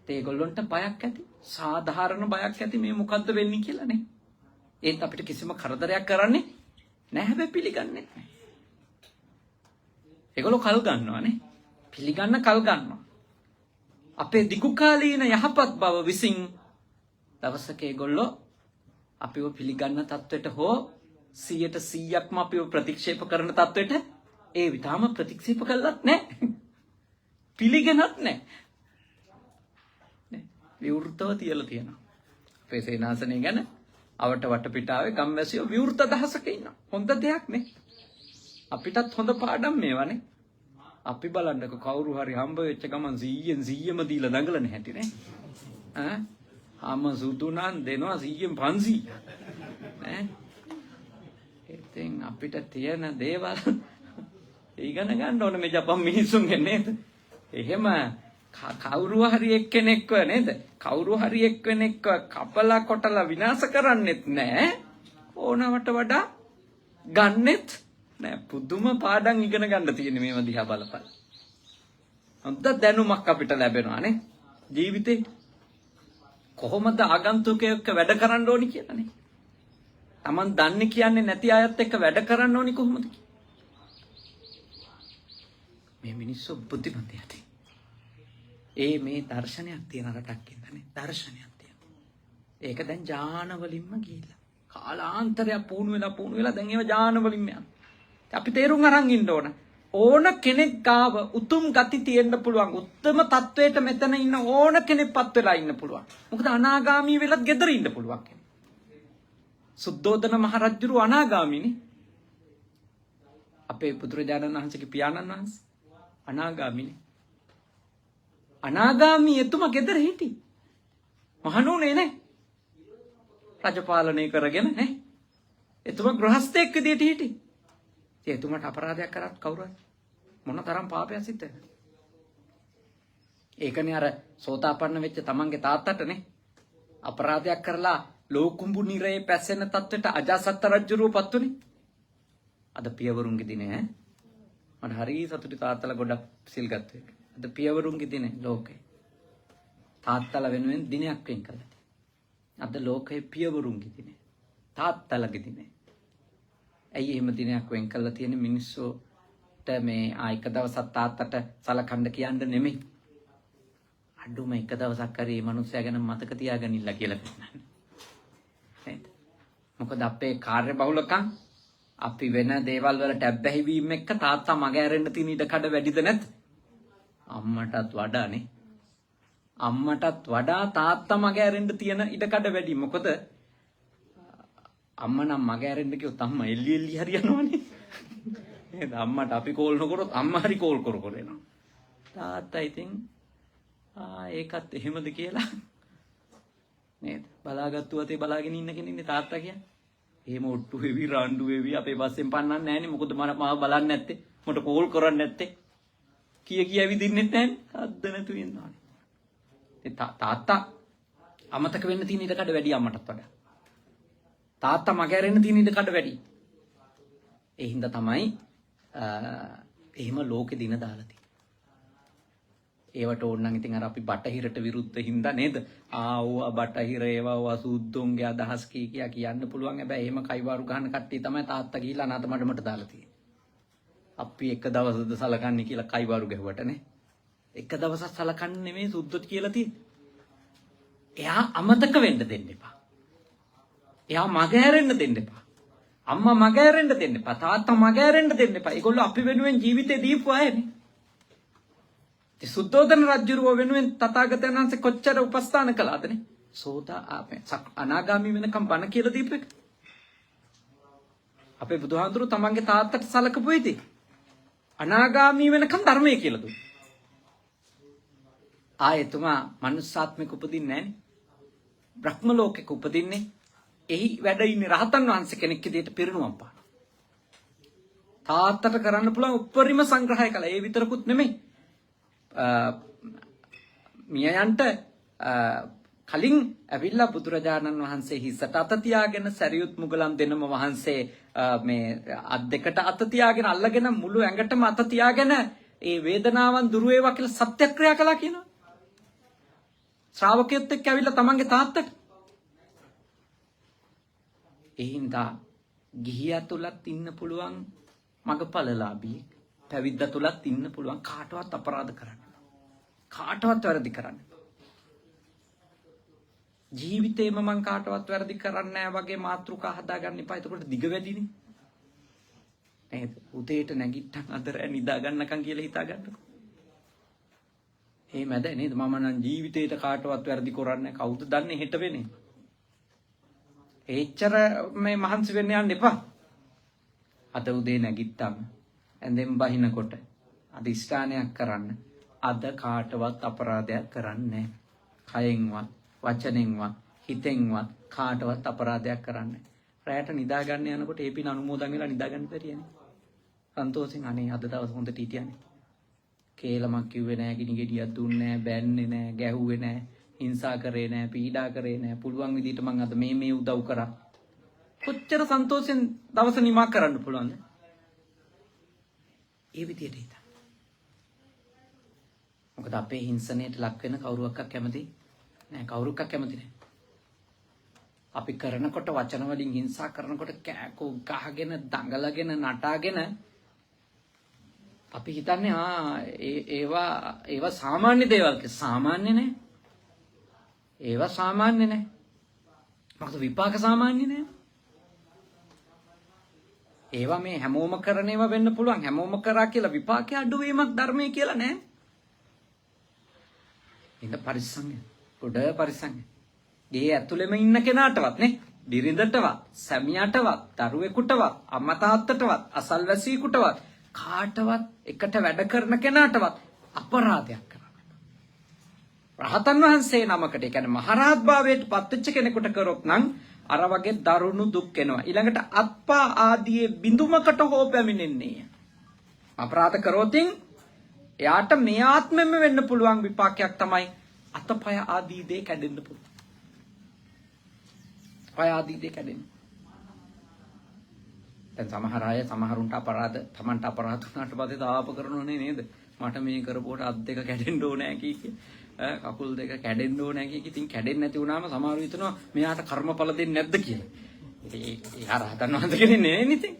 ඒගොල්ලොන්ට බයක් ඇති. සාධාරණ බයක් ඇති මේ මොකද්ද වෙන්නේ කියලානේ. ඒත් අපිට කිසිම කරදරයක් කරන්නේ නැහැ. හැබැයි පිළිගන්නේ නැහැ. ඒගොල්ලෝ කල් ගන්නවානේ. පිළිගන්න කල් ගන්නවා. අපේ දිගුකාලීන යහපත් බව විසින් දවසක ඒගොල්ලෝ අපිව පිළිගන්න තත්වයට හෝ 100%ක්ම අපිව ප්‍රතික්ෂේප කරන තත්වයට ඒ විතාම ප්‍රතික්ෂේප කළත් නැහැ. පිළිගන්නත් නැහැ. විවෘතව තියලා තියෙනවා. අපේ සේනාසනය ගැන අවට වටපිටාවේ ගම්වැසියෝ විවෘත දහසක ඉන්නවා. හොඳ දෙයක් නේ. අපිටත් හොඳ පාඩම් මේවානේ. අපි බලන්නකො කවුරු හරි හම්බ වෙච්ච ගමන් 100ම දීලා දඟලන හැටි නේ. ආම සුදුනන් දෙනවා 500 ඈ. ඉතින් අපිට තියෙන දේවල් ඉගෙන ගන්න ඕනේ මේ ජපන් මිනිස්සුන්ගෙන් නේද? එහෙම කවුරු හරි එක්කෙනෙක්ව නේද? කවුරු හරි එක්කෙනෙක්ව කපලා කොටලා විනාශ කරන්නෙත් නෑ. ඕනවට වඩා ගන්නෙත් නෑ. පුදුම පාඩම් ඉගෙන ගන්න තියෙන මේව දිහා බලපන්. හොඳ දැනුමක් අපිට ලැබෙනවා නේ ජීවිතේ. කොහොමද ආගන්තුකයෙක්ව වැඩ කරන්න ඕනි කියලානේ. Taman දන්නේ කියන්නේ නැති අයත් එක්ක වැඩ කරන්න ඕනි කොහොමද? මේ මිනිස්සු බුද්ධිමත් යටි. මේ දර්ශනයක් තියෙන රටක් ඉඳනේ. දර්ශනයක් තියෙනවා. ඒක දැන් ඥාන වලින්ම ගිහිල්ලා. කාලාන්තරය පුහුණු වෙලා දැන් ඒව ඥාන වලින්ම යනවා. අපි තේරුම් අරන් ඉන්න ඕන කෙනෙක් ගාව උතුම් ගති තියෙන්න පුළුවන්. උත්තම තත්වයට මෙතන ඉන්න ඕන කෙනෙක්පත් වෙලා ඉන්න පුළුවන්. මොකද අනාගාමී වෙලත් gedara ඉන්න පුළුවන්. සුද්ධෝදන මහරජුරු අනාගාමීනේ. අපේ පුදුරජානන් වහන්සේගේ පියාණන් වහන්සේ අනාගාමීනේ. අනාගාමී එතුමා ගෙදර හිටි. මහණුනේ නේ. රජපාලනය කරගෙන නේ. එතුමා ගෘහස්තෙක් විදියට හිටි. ඉතින් එතුමාට අපරාධයක් කරත් කවුරු හරි මොන තරම් පාපයක් සිද්ධ වෙනවද? ඒකනේ අර සෝතාපන්න වෙච්ච තමන්ගේ තාත්තටනේ අපරාධයක් කරලා ලෝකුඹු නිරේ පැසෙන තත්ත්වයට අජාසත් රජුරුවපත් උනේ. අද පියවරුන්ගේ දිනේ ඈ. මට හරි සතුටුයි තාත්තලා ගොඩක් සිල් ගත්ත එක. අද පියවරුන්ගේ දිනේ ලෝකේ. තාත්තලා වෙනුවෙන් දිනයක් වෙන් කළා. අද ලෝකේ පියවරුන්ගේ දිනේ. තාත්තලාගේ දිනේ. ඇයි එහෙම දිනයක් වෙන් කළා තියෙන්නේ මිනිස්සුන්ට මේ එක දවසක් තාත්තට සලකන්න කියන්න නෙමෙයි. අඩුම එක දවසක් හරි මේ මිනිස්සයා ගැන මතක තියාගනින්න කියලා පෙන්නන්නේ. නේද? මොකද අපේ කාර්ය බහුලකම් අපි වෙන දේවල් වලට ඇබ්බැහි වීම එක්ක තාත්තා මග ඇරෙන්න තියෙන ඉඩකඩ වැඩිද නැද්ද? අම්මටත් වඩානේ. අම්මටත් වඩා තාත්තා මග ඇරෙන්න තියෙන ඉඩකඩ වැඩි. මොකද අම්මා නම් මග ඇරෙන්න කිව්වොත් අම්මා එල්ලි එල්ලි හරියනවනේ. නේද? අම්මට අපි කෝල් නොකරොත් අම්මා හරි කෝල් කර කර එනවා. තාත්තා ඉතින් ඒකත් එහෙමද කියලා නේද? බලාගත්තු අතේ බලාගෙන ඉන්න කෙනෙක්නේ තාත්තා කියන්නේ. එහෙම ඔට්ටු වෙවි රණ්ඩු වෙවි අපේ පස්සෙන් පන්නන්නේ නැහනේ. මොකද මාව බලන්නේ නැත්තේ. මට කෝල් කරන්නේ නැත්තේ. කිය ඇවිදින්නෙත් නැහනේ. අද්ද නැතු වෙනවානේ. ඒ තාත්තා අමතක වෙන්න තියෙන ඉඩකඩ වැඩි අම්මටත් වඩා. තාත්තා මග ඇරෙන්න තියෙන ඉඩකඩ වැඩි. ඒ හින්දා තමයි එහෙම ලෝකෙ දින දාලා තියෙන්නේ. ඒවට ඕන නම් ඉතින් අර අපි බටහිරට විරුද්ධ හින්දා නේද? ඕවා බටහිර ඒවා සුද්ධෝන්ගේ අදහස් කියා කියන්න පුළුවන්. හැබැයි එහෙම කයිවාරු ගහන කට්ටිය තමයි තාත්තා ගිහිල්ලා අනාථ මඩමට දාලා තියෙන්නේ. අපි එක දවසද සලකන්නේ කියලා කයිවාරු ගැහුවට නේ. එක දවසක් සලකන්නේ නෙමෙයි සුද්ධොත් කියලා තියෙන්නේ. එයා අමතක වෙන්න දෙන්න එපා. එයා මග ඇරෙන්න දෙන්න එපා. අම්මා මග ඇරෙන්න දෙන්න එපා. තාත්තා මග ඇරෙන්න දෙන්න එපා. ඒගොල්ලෝ අපි වෙනුවෙන් ජීවිතේ දීපු අයනේ. සුද්ධෝදන රජුරුව වෙනුවෙන් තථාගතයන් වහන්සේ කොච්චර උපස්ථාන කළාදනේ. අනාගාමී වෙනකම් බණ කියලා දීපු එක. අපේ බුදුහාඳුරු තමන්ගේ තාත්තට සලකපු ඉතින් අනාගාමී වෙනකම් ධර්මයේ කියලා දුන්නා. එතුමා මනුස්සාත්මික උපදින්නේ නැහනේ. බ්‍රහ්ම ලෝකෙක උපදින්නේ. එහි වැඩ ඉන්නේ රහතන් වහන්සේ කෙනෙක් විදිහට පිරිනුවම් පාන. තාත්තට කරන්න පුළුවන් උපරිම සංග්‍රහය කළා. ඒ විතරකුත් නෙමෙයි. මියයන්ට කලින් ඇවිල්ලා බුදුරජාණන් වහන්සේ හිසට අත තියාගෙන සරියුත් මුගලන් දෙනම වහන්සේ මේ අත් දෙකට අත තියාගෙන අල්ලගෙන මුළු ඇඟටම අත තියාගෙන ඒ වේදනාවන් දුර වේවා කියලා සත්‍යක්‍රියා කළා කියනවා. ශ්‍රාවකයොත් එක්ක ඇවිල්ලා තමන්ගේ තාත්තට. ඒ හින්දා ගිහියා තුලත් ඉන්න පුළුවන් මගපලලාභී. පැවිද්දා තුලත් ඉන්න පුළුවන් කාටවත් අපරාධ කරන්න. කාටවත් වැරදි කරන්න. ජීවිතේම මං කාටවත් වැරදි කරන්නේ නැහැ වගේ මාතෘකා හදාගන්න එපා. එතකොට දිග වැඩිනේ. නේද? උදේට නැගිට්ටන් අතර නිදා ගන්නකම් කියලා හිතා ගන්නකො. එහෙමද නේද? මම නම් ජීවිතේට කාටවත් වැරදි කරන්නේ නැහැ. කවුද දන්නේ හෙට වෙන්නේ? එච්චර මේ මහන්සි වෙන්න යන්න එපා. අද උදේ නැගිට්ටම ඇඳෙන් බහිනකොට අදිස්ථානයක් කරන්න. අද කාටවත් අපරාධයක් කරන්නේ නැහැ. කයෙන්වත්, වචනෙන්වත්, හිතෙන්වත් කාටවත් අපරාධයක් කරන්නේ නැහැ. රැයට නිදා ගන්න යනකොට ඒ පින අනුමෝදන් වෙලා නිදා ගන්න බැරියනේ. සන්තෝෂෙන් අනේ අද දවස් හොඳට හිටියානේ. කේලමක් කිව්වේ නැහැ, ගිනි ගෙඩියක් දුන්නේ නැහැ, බැන්නේ නැහැ, ගැහුවේ නැහැ, හිංසා කරේ නැහැ, පීඩා කරේ නැහැ. පුළුවන් විදිහට මං අද මේ උදව් කරා. කොච්චර සන්තෝෂෙන් දවස නිමා කරන්න පුළුවන්ද? ඒ විදිහට හිතන්න. මොකද අපේ හිංසනයට ලක් වෙන කවුරුවක්වත් කැමති නෑ. කවුරුවක්වත් කැමති නෑ. අපි කරනකොට වචන වලින් හිංසා කරනකොට කෑකෝ ගහගෙන දඟලගෙන නටාගෙන අපි හිතන්නේ ඒවා සාමාන්‍ය දේවල් කියලා. සාමාන්‍ය නෑ. ඒවා සාමාන්‍ය නෑ. මොකද විපාක සාමාන්‍ය නෑ. ඒවා මේ හැමෝම කරන ඒවා වෙන්න පුළුවන්. හැමෝම කරා කියලා විපාකයේ අඩුවීමක් ධර්මයේ කියලා නෑ. ඉන්න පරිස්සම්ය. ගොඩ පරිස්සම්ය. ගේ ඇතුළෙම ඉන්න කෙනාටවත් නේ, බිරිඳටවත්, සැමියාටවත්, දරුවෙකුටවත්, අම්මා තාත්තටවත්, අසල්වැසියෙකුටවත් කාටවත් එකට වැඩ කරන කෙනාටවත් අපරාධයක් කරන්න. රහතන් වහන්සේ නමකට ඒ කියන්නේ මහරහත් භාවයට පත්වෙච්ච කෙනෙකුට කරොත් නම් අර වගේ දරුණු දුක් එනවා. ඊළඟට අත්පා ආදී බිඳුමකට හෝ පැමිණෙන්නේ. අපරාධ කරොතින් එයාට මේ ආත්මෙම වෙන්න පුළුවන් විපාකයක් තමයි අතපය ආදී දේ කැඩෙන්න පුළුවන්. පය ආදී දේ කැඩෙන්න. දැන් සමහර අය සමහරුන්ට අපරාධ Tamanට අපරාධ වුණාට පස්සේ දාප කරනෝනේ නේද? මට මේ කරපුවට අත් දෙක කැඩෙන්න ඕනේ කී කකුල් දෙක කැඩෙන්න ඕනේ කී. ඉතින් කැඩෙන්නේ නැති වුණාම සමහරු හිතනවා මෙයාට කර්මඵල දෙන්නේ නැද්ද කියලා. ඒ රහතන් වහන්සේ කෙනෙක් නෙවෙයි ඉතින්.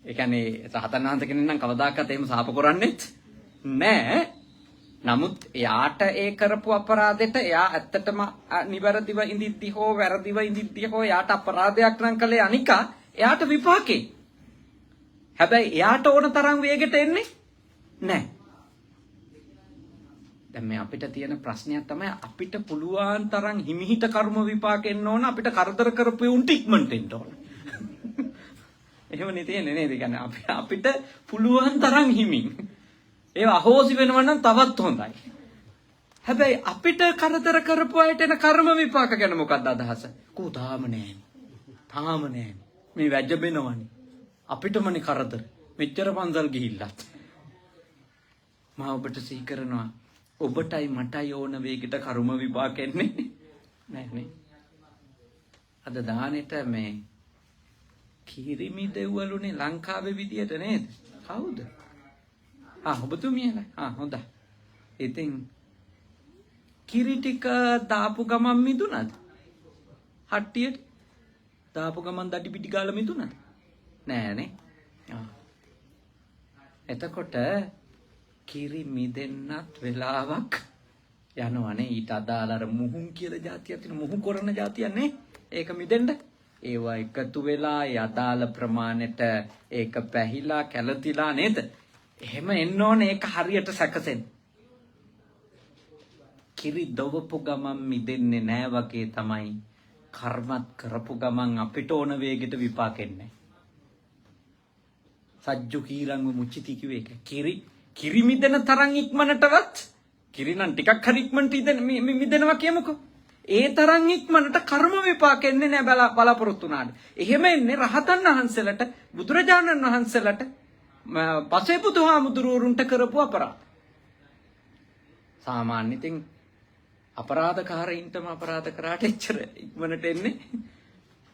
ඒ කියන්නේ රහතන් වහන්සේ කෙනෙක් නම් කවදාකවත් එහෙම සාප කරන්නේත් නෑ. නමුත් එයාට ඒ කරපු අපරාධෙට එයා ඇත්තටම නිවැරදිව ඉඳිද්දි හෝ වැරදිව ඉඳිද්දි හෝ එයාට අපරාධයක් නම් කළේ අනිකා එයාට විපාකේ. හැබැයි එයාට ඕන තරම් වේගෙට එන්නේ නෑ. දැන් මේ අපිට තියෙන ප්‍රශ්නයක් තමයි අපිට පුළුවන් තරම් හිමිහිට කර්ම විපාක එන්න ඕන අපිට කරදර කරපු උන්ට ඉක්මනට එන්න ඕන. එහෙමනේ තියෙන්නේ නේද? කියන්නේ අපිට පුළුවන් තරම් හිමින් ඒව අහෝසි වෙනවා නම් තවත් හොඳයි. හැබැයි අපිට කරදර කරපු අයට එන කර්ම විපාක ගැන මොකක්ද අදහස? කෝ තාම නෑ. තාම නෑ. මේ වැජබෙනවනේ. අපිටමනේ කරදර. මෙච්චර පන්සල් ගිහිල්ලත්. මම ඔබට සිහි කරනවා ඔබටයි මටයි ඕන වේගට කර්ම විපාක එන්නේ නෑ නේ. අද දානෙට මේ කිරිමි දෙව්වලුනේ ලංකාවේ විදියට නේද? කවුද? ඔබතුමියලා. හොඳයි. ඉතින් කිරි ටික දාපු ගමන් මිදුණාද? හට්ටියට දාපු ගමන් දඩි පිටි ගාලා මිදුණාද? නෑනේ. එතකොට කිරි මිදෙන්නත් වෙලාවක් යනවනේ. ඊට අදාළ අර මුහුන් කියලා જાතියක් තියෙන මුහු කරන જાතියක් නේ. ඒක මිදෙන්න ඒවා එකතු වෙලා යදාළ ප්‍රමාණයට ඒක පැහිලා කැළතිලා නේද? එහෙම එන්න ඕනේ ඒක හරියට සැකසෙන්න. කිරි දවපු ගමන් මිදෙන්නේ නෑ වගේ තමයි කර්මත් කරපු ගමන් අපිට ඕන වේගෙට විපාකෙන්නේ. සජ්ජු කීරංග මුචිති කිව්වේ ඒක. කිරි මිදෙන තරම් ඉක්මනටවත් කිරි නම් ටිකක් හරි ඉක්මනට මිදෙනවා කියමුකෝ. ඒ තරම් ඉක්මනට කර්ම විපාකෙන්නේ නෑ බලාපොරොත්තු වුණාට. එහෙම එන්නේ රහතන් වහන්සේලාට බුදුරජාණන් වහන්සේලාට පසේ බුදුහාමුදුරුවරුන්ට කරපු අපරාධ. සාමාන්‍ය ඉතින් අපරාධකාරයින්ටම අපරාධ කරාට එච්චර ඉක්මනට එන්නේ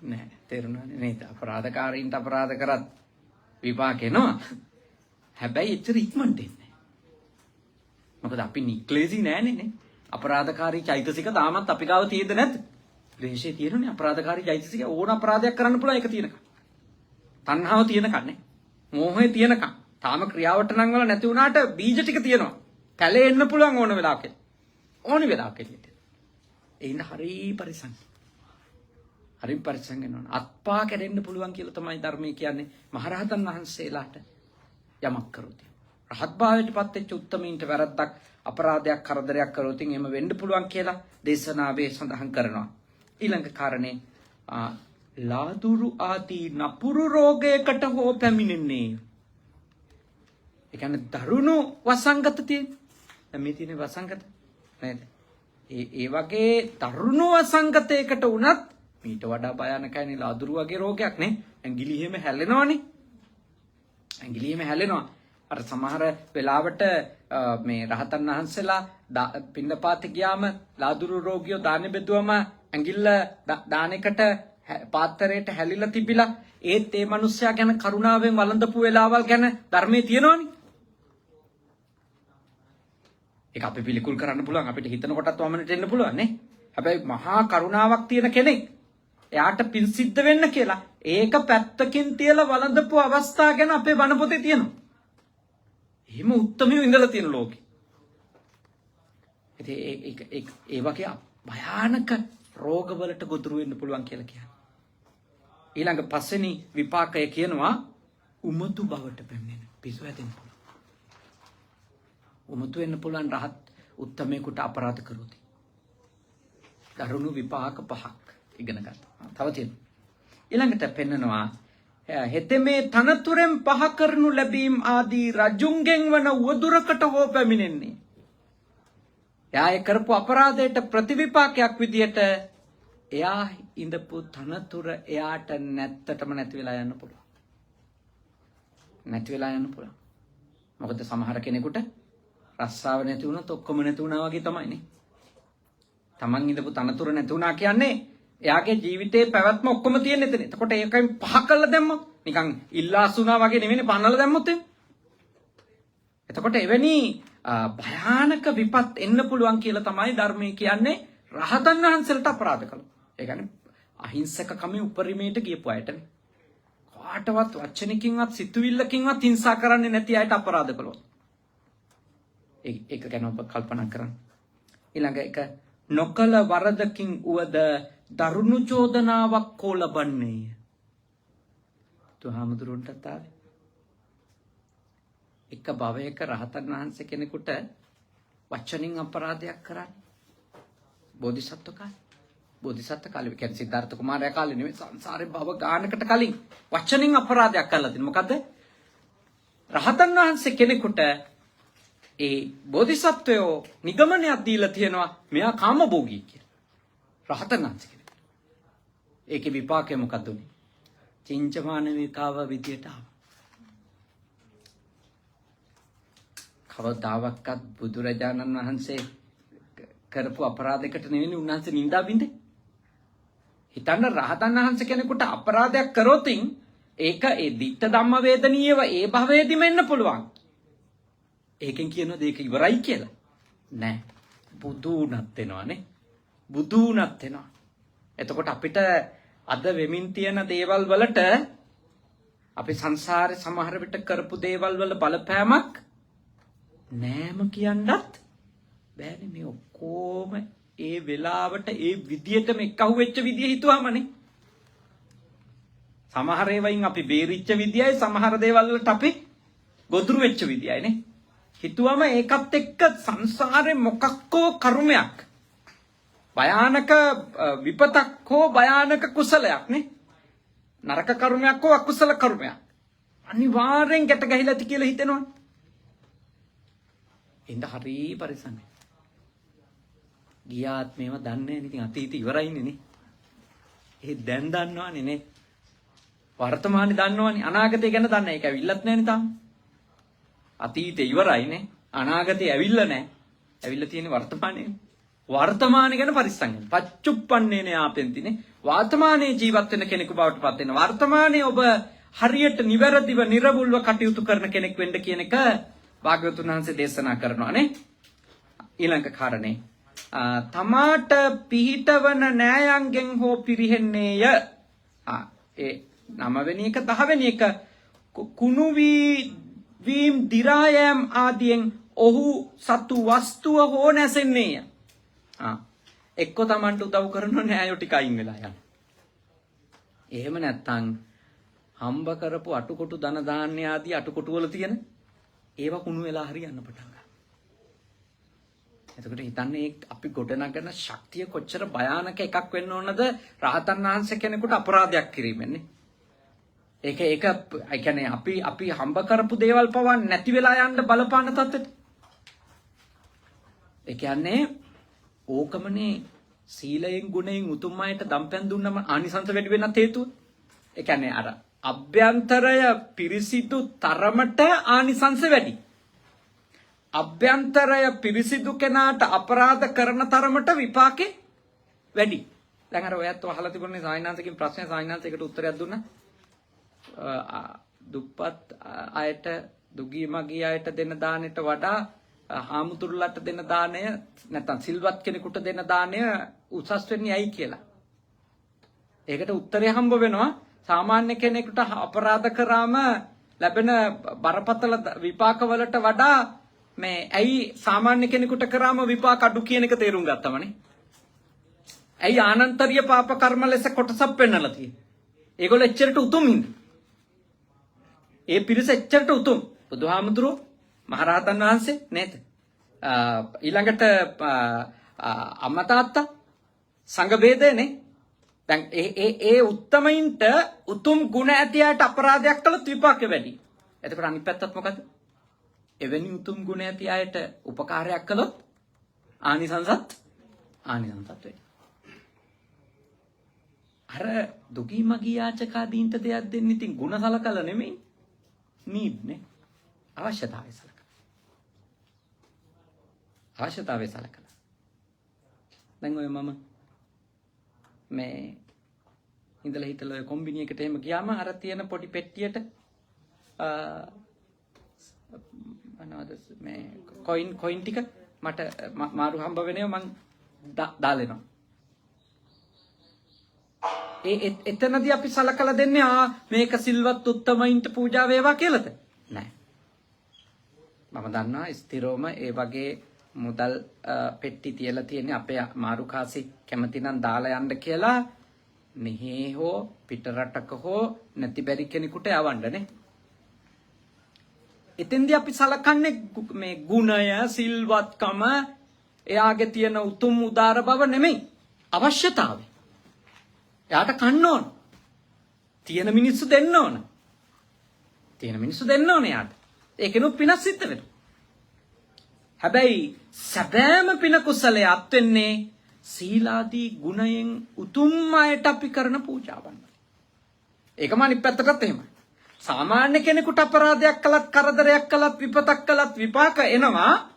නෑ. තේරුණානේ නේද? අපරාධකාරයින්ට අපරාධ කරත් විපාක එනවා. හැබැයි එච්චර ඉක්මනට එන්නේ නෑ. මොකද අපි නික්ලේසි නෑනේ නේ. අපරාධකාරී චෛතසික තාමත් අපි ගාව තියෙද නැද්ද? ද්වේෂය තියෙනුනේ. අපරාධකාරී චෛතසික ඕන අපරාධයක් කරන්න පුළුවන් ඒක තියෙනකන්. තණ්හාව තියෙනකන් නේ. මෝහය තියෙනකන්. තාම ක්‍රියාවට නම් වල නැති වුණාට බීජ ටික තියෙනවා. පැලේ එන්න පුළුවන් ඕන වෙලාවක. ඕනි වෙලාවක එළියට. ඒ ඉන්න හරි පරිසං. හරි පරිසං වෙනවා. අත්පා කැඩෙන්න පුළුවන් කියලා තමයි ධර්මයේ කියන්නේ. මහරහතන් වහන්සේලාට යමක් කරොත්. රහත් භාවයට පත් වෙච්ච උත්තමීන්ට වැරද්දක් අපරාධයක් කරදරයක් කරොත් එහෙම වෙන්න පුළුවන් කියලා දේශනාවේ සඳහන් කරනවා. ඊළඟ කාරණේ ලාදුරු ආදී නපුරු රෝගයකට හෝ පැමිණෙන්නේ. ඒ කියන්නේ දරුණු වසංගත තියෙන. දැන් මේ තියෙන වසංගත නේද? ඒ වගේ දරුණු වසංගතයකට වුණත් මීට වඩා භයානකයි ලාදුරු වගේ රෝගයක් නේ. ඇඟිලි එහෙම හැලෙනවනේ. ඇඟිලි එහෙම හැලෙනවා. අර සමහර වෙලාවට මේ රහතන් වහන්සේලා පින්නපාතේ ගියාම ලාදුරු රෝගියෝ දානෙ බෙදුවම ඇඟිල්ල දානෙකට පාත්‍රයට හැලිලා තිබිලා ඒත් ඒ මිනිස්සයා ගැන කරුණාවෙන් වළඳපු වෙලාවල් ගැන ධර්මයේ තියෙනවනේ. ඒක අපි පිළිකුල් කරන්න පුළුවන් අපිට හිතන කොටත් වමනට එන්න පුළුවන් නේ. හැබැයි මහා කරුණාවක් තියෙන කෙනෙක් එයාට පින් සිද්ධ වෙන්න කියලා ඒක පැත්තකින් තියලා වළඳපු අවස්ථා ගැන අපේ බණ පොතේ තියෙනවා. එහෙම උත්තමියෝ ඉඳලා තියෙන ලෝකෙ. ඉතින් ඒ වගේ භයානක රෝගවලට ගොදුරු වෙන්න පුළුවන් කියලා කියනවා. ඊළඟ පස්වෙනි විපාකය කියනවා උමතු බවට පැමිණෙන. පිසු හැදෙන්න පුළුවන්. උමතු වෙන්න පුළුවන් රහත් උත්තමයෙකුට අපරාධ කරොත්. දරුණු විපාක පහක් ඉගෙන ගන්න. තව තියෙනවා. ඊළඟට පෙන්නනවා හෙතෙමේ තනතුරෙන් පහ කරනු ලැබීම් ආදී රජුන්ගෙන් වන උවදුරකට හෝ පැමිණෙන්නේ. එයා ඒ කරපු අපරාධයට ප්‍රතිවිපාකයක් විදියට එයා ඉඳපු තනතුර එයාට නැත්තටම නැති වෙලා යන්න පුළුවන්. නැති වෙලා යන්න පුළුවන්. මොකද සමහර කෙනෙකුට රස්සාව නැති වුණොත් ඔක්කොම නැති වුණා වගේ තමයිනේ. තමන් ඉඳපු තනතුර නැති වුණා කියන්නේ එයාගේ ජීවිතේ පැවැත්ම ඔක්කොම තියෙන එතන. එතකොට ඒකෙන් පහ කළා දැම්මොත් නිකන් ඉල්ලාසුනා වගේ නෙවෙයි පන්නලා දැම්මොත් එතකොට එවැනි භයානක විපත් එන්න පුළුවන් කියලා තමයි ධර්මයේ කියන්නේ රහතන් වහන්සේලට අපරාධ කළා. ඒ කියන්නේ අහිංසක කමේ උපරිමයට ගියපු අයටනේ. කාටවත් වචනකින්වත් සිතුවිල්ලකින්වත් හිංසා කරන්නේ නැති අයට අපරාධ කළොත්. ඒක ගැන ඔබ කල්පනා කරන්න. ඊළඟ එක නොකල වරදකින් උවද දරුණු චෝදනාවක් කෝ ලබන්නේය. තුහාමුදුරුන්ටත් ආවේ. එක භවයක රහතන් වහන්සේ කෙනෙකුට වචනින් අපරාධයක් කරන්නේ. බෝධිසත්ව කාලේ. බෝධිසත්ව කාලේ කියන්නේ සිද්ධාර්ථ කුමාරයා කාලේ නෙමෙයි සංසාරේ භව ගානකට කලින් වචනින් අපරාධයක් කරලා තිනේ. මොකද රහතන් වහන්සේ කෙනෙකුට ඒ බෝධිසත්වයෝ නිගමනයක් දීලා තියෙනවා මෙයා කාමභෝගී කියලා. රහතන් වහන්සේ කෙනෙක්. ඒකේ විපාකය මොකක්ද උනේ? චින්චමාන විකාව විදියට ආවා. කවදාවත් බුදුරජාණන් වහන්සේ කරපු අපරාධයකට නෙවෙයි උන්වහන්සේ නිඳා බින්දේ. හිතන්න රහතන් වහන්සේ කෙනෙකුට අපරාධයක් කරොත් ඒක ඒ ditta ධම්ම වේදනීයව ඒ භවයේදීම එන්න පුළුවන්. ඒකෙන් කියනවාද ඒක ඉවරයි කියලා? නෑ. බුදු උනත් වෙනවානේ. බුදු උනත් වෙනවා. එතකොට අපිට අද වෙමින් තියෙන දේවල් වලට අපි සංසාරේ සමහර විට කරපු දේවල් වල බලපෑමක් නෑම කියන්නත් බෑනේ. මේ ඔක්කොම ඒ වෙලාවට ඒ විදියටම එක්කහුව වෙච්ච විදිය හිතුවාමනේ. සමහර ඒවායින් අපි බේරිච්ච විදියයි සමහර දේවල් වලට අපි ගොදුරු වෙච්ච විදියයිනේ. හිතුවම ඒකත් එක්ක සංසාරේ මොකක්කෝ කර්මයක් භයානක විපතක් හෝ භයානක කුසලයක් නේ. නරක කර්මයක් හෝ අකුසල කර්මයක් අනිවාර්යෙන් ගැට ගහිලා ඇති කියලා හිතෙනවා. එඳ හරි පරිසම්. ගියාත්මේව දන්නේ නැහැ. ඉතින් අතීත ඉවරයිනේ නේ. ඒ දැන් දන්නවනේ නේ. වර්තමානේ දන්නවනේ. අනාගතය ගැන දන්නේ නැහැ. ඒක ඇවිල්ලත් නැහැනේ තාම. අතීතේ ඉවරයිනේ. අනාගතේ ඇවිල්ලා නැහැ. ඇවිල්ලා තියෙන්නේ වර්තමානේ. වර්තමානේ ගැන පරිස්සම් වෙන්න. පච්චුප්පන්නේනේ ආපෙන්තිනේ. වර්තමානයේ ජීවත් වෙන කෙනෙකු බවට පත් වෙන. වර්තමානයේ ඔබ හරියට නිවැරදිව නිර්වුල්ව කටයුතු කරන කෙනෙක් වෙන්න කියන එක භාග්‍යවතුන් වහන්සේ දේශනා කරනවා නේ. ඊළඟ කාරණේ තමාට පිහිටවන නෑයන්ගෙන් හෝ පිරිහෙන්නේය. ඒ 9 වෙනි එක 10 වෙනි එක කුණු වීම් දිරායම් ආදියෙන් ඔහු සතු වස්තුව හෝ නැසෙන්නේය. එක්ක තමන්ට උදව් කරන නෑයෝ ටික අයින් වෙලා යනවා. එහෙම නැත්නම් හම්බ කරපු අටුකොටු ධන දාන්න ආදී අටුකොටු වල තියෙන ඒවා කුණු වෙලා හරි යන්න පටන් ගන්නවා. එතකොට හිතන්නේ අපි ගොඩනගන ශක්තිය කොච්චර භයානක එකක් වෙන්න ඕනද රහතන් වහන්සේ කෙනෙකුට අපරාධයක් කිරීමෙන්නේ. ඒක ඒ කියන්නේ අපි හම්බ කරපු දේවල් පවා නැති වෙලා යන්න බලපාන තත්ත්වෙට. ඒ කියන්නේ ඕකමනේ සීලයෙන් ගුණයෙන් උතුම් අයට දම්පැන් දුන්නම ආනිසංස වැඩි වෙන්නත් හේතුව. ඒ කියන්නේ අර අභ්‍යන්තරය පිරිසිදු තරමට ආනිසංස වැඩි. අභ්‍යන්තරය පිරිසිදු කෙනාට අපරාධ කරන තරමට විපාකේ වැඩි. දැන් අර ඔයත් අහලා තිබුණේ සායනාන්තකින් ප්‍රශ්නේ සායනාන්තයකට උත්තරයක් දුන්නා. දුප්පත් අයට දුගී මගී අයට දෙන දාණයට වඩා හාමුදුරුලට දෙන දාණය නැත්නම් සිල්වත් කෙනෙකුට දෙන දාණය උසස් වෙන්නේ ඇයි කියලා. ඒකට උත්තරය හම්බ වෙනවා සාමාන්‍ය කෙනෙකුට අපරාධ කරාම ලැබෙන බරපතල විපාක වලට වඩා මේ ඇයි සාමාන්‍ය කෙනෙකුට කරාම විපාක අඩු කියන එක තේරුම් ගත්තමනේ. ඇයි ආනන්තරීය පාප කර්ම ලෙස කොටසක් පෙන්නලා තියෙන්නේ. ඒගොල්ලෝ එච්චරට උතුම් හින්දා. ඒ පිරිස එච්චරට උතුම්. බුදුහාමුදුරුවෝ මහරහතන් වහන්සේ නේද? ඊළඟට අම්මා තාත්තා සංඝ ભેදයනේ. දැන් ඒ උත්තමයින්ට උතුම් ගුණ ඇති අයට අපරාධයක් කළොත් විපාක වැඩි. එතකොට අනිත් පැත්තත් මොකද? එවැනි උතුම් ගුණ ඇති අයට උපකාරයක් කළොත් ආනිසංසත් වැඩි. අර දුකී මගී යාචකාදීන්ට දෙයක් දෙන්න ඉතින් ගුණ සලකලා නෙමෙයි. නීඩ් නේ. අවශ්‍යතාවය සලකලා. දැන් ඔය මම මේ ඉඳලා හිටලා ඔය කොම්බිනි එකට එහෙම ගියාම අර තියෙන පොඩි පෙට්ටියට අනවද මේ කොයින් ටික මට මාරු හම්බ වෙනවා මං දාලෙනවා. එතනදී අපි සලකලා දෙන්නේ මේක සිල්වත් උත්තමයින්ට පූජා වේවා කියලාද? නෑ. මම දන්නවා ස්ථිරවම ඒ වගේ මුදල් පෙට්ටි තියලා තියෙන්නේ අපේ මාරු කාසි කැමති නම් දාලා යන්න කියලා මෙහි හෝ පිට රටක හෝ නැති බැරි කෙනෙකුට යවන්නනේ. එතෙන්දී අපි සලකන්නේ මේ ගුණය සිල්වත්කම එයාගේ තියෙන උතුම් උදාර බව නෙමෙයි අවශ්‍යතාවය. එයාට කන්න ඕන. තියෙන මිනිස්සු දෙන්න ඕන. එයාට. ඒකෙනුත් පිනක් සිද්ධ වෙනවා. හැබැයි සැබෑම පින කුසලයේ අත් වෙන්නේ සීලාදී ගුණයෙන් උතුම් අයට අපි කරන පූජාවන්. ඒකම අනිත් පැත්තටත් එහෙමයි. සාමාන්‍ය කෙනෙකුට අපරාධයක් කළත් කරදරයක් කළත් විපතක් කළත් විපාක එනවා.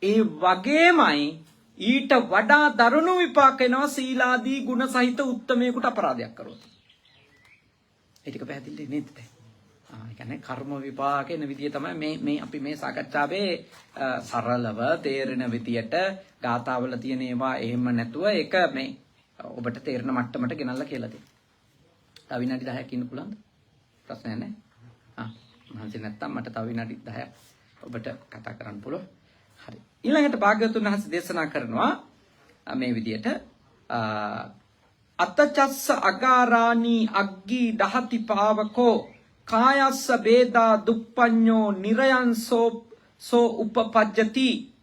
ඒ වගේමයි ඊට වඩා දරුණු විපාක එනවා සීලාදී ගුණ සහිත උත්තමයෙකුට අපරාධයක් කරොත්. ඒ ටික පැහැදිලි නේද? ඒ කියන්නේ කර්ම විපාක එන විදිය තමයි මේ අපි මේ සාකච්ඡාවේ සරලව තේරෙන විදියට ගාථාවල තියෙන ඒවා එහෙම නැතුව ඒක මේ ඔබට තේරෙන මට්ටමට ගෙනල්ලා කියලා දෙන්න. තව විනාඩි 10ක් ඉන්න පුළුවන්ද? ප්‍රශ්නයක් නැහැ. මහන්සි නැත්තම් මට තව විනාඩි 10ක් ඔබට කතා කරන්න පුළුවන්. හරි. ඊළඟට භාග්‍යවතුන් වහන්සේ දේශනා කරනවා මේ විදියට අත්තචස්ස අගාරාණී අග්ගී දහති පාවකෝ කායස්ස බේදා දුප්පඤ්ඤෝ නිරයන්සෝ උපපජ්ජති.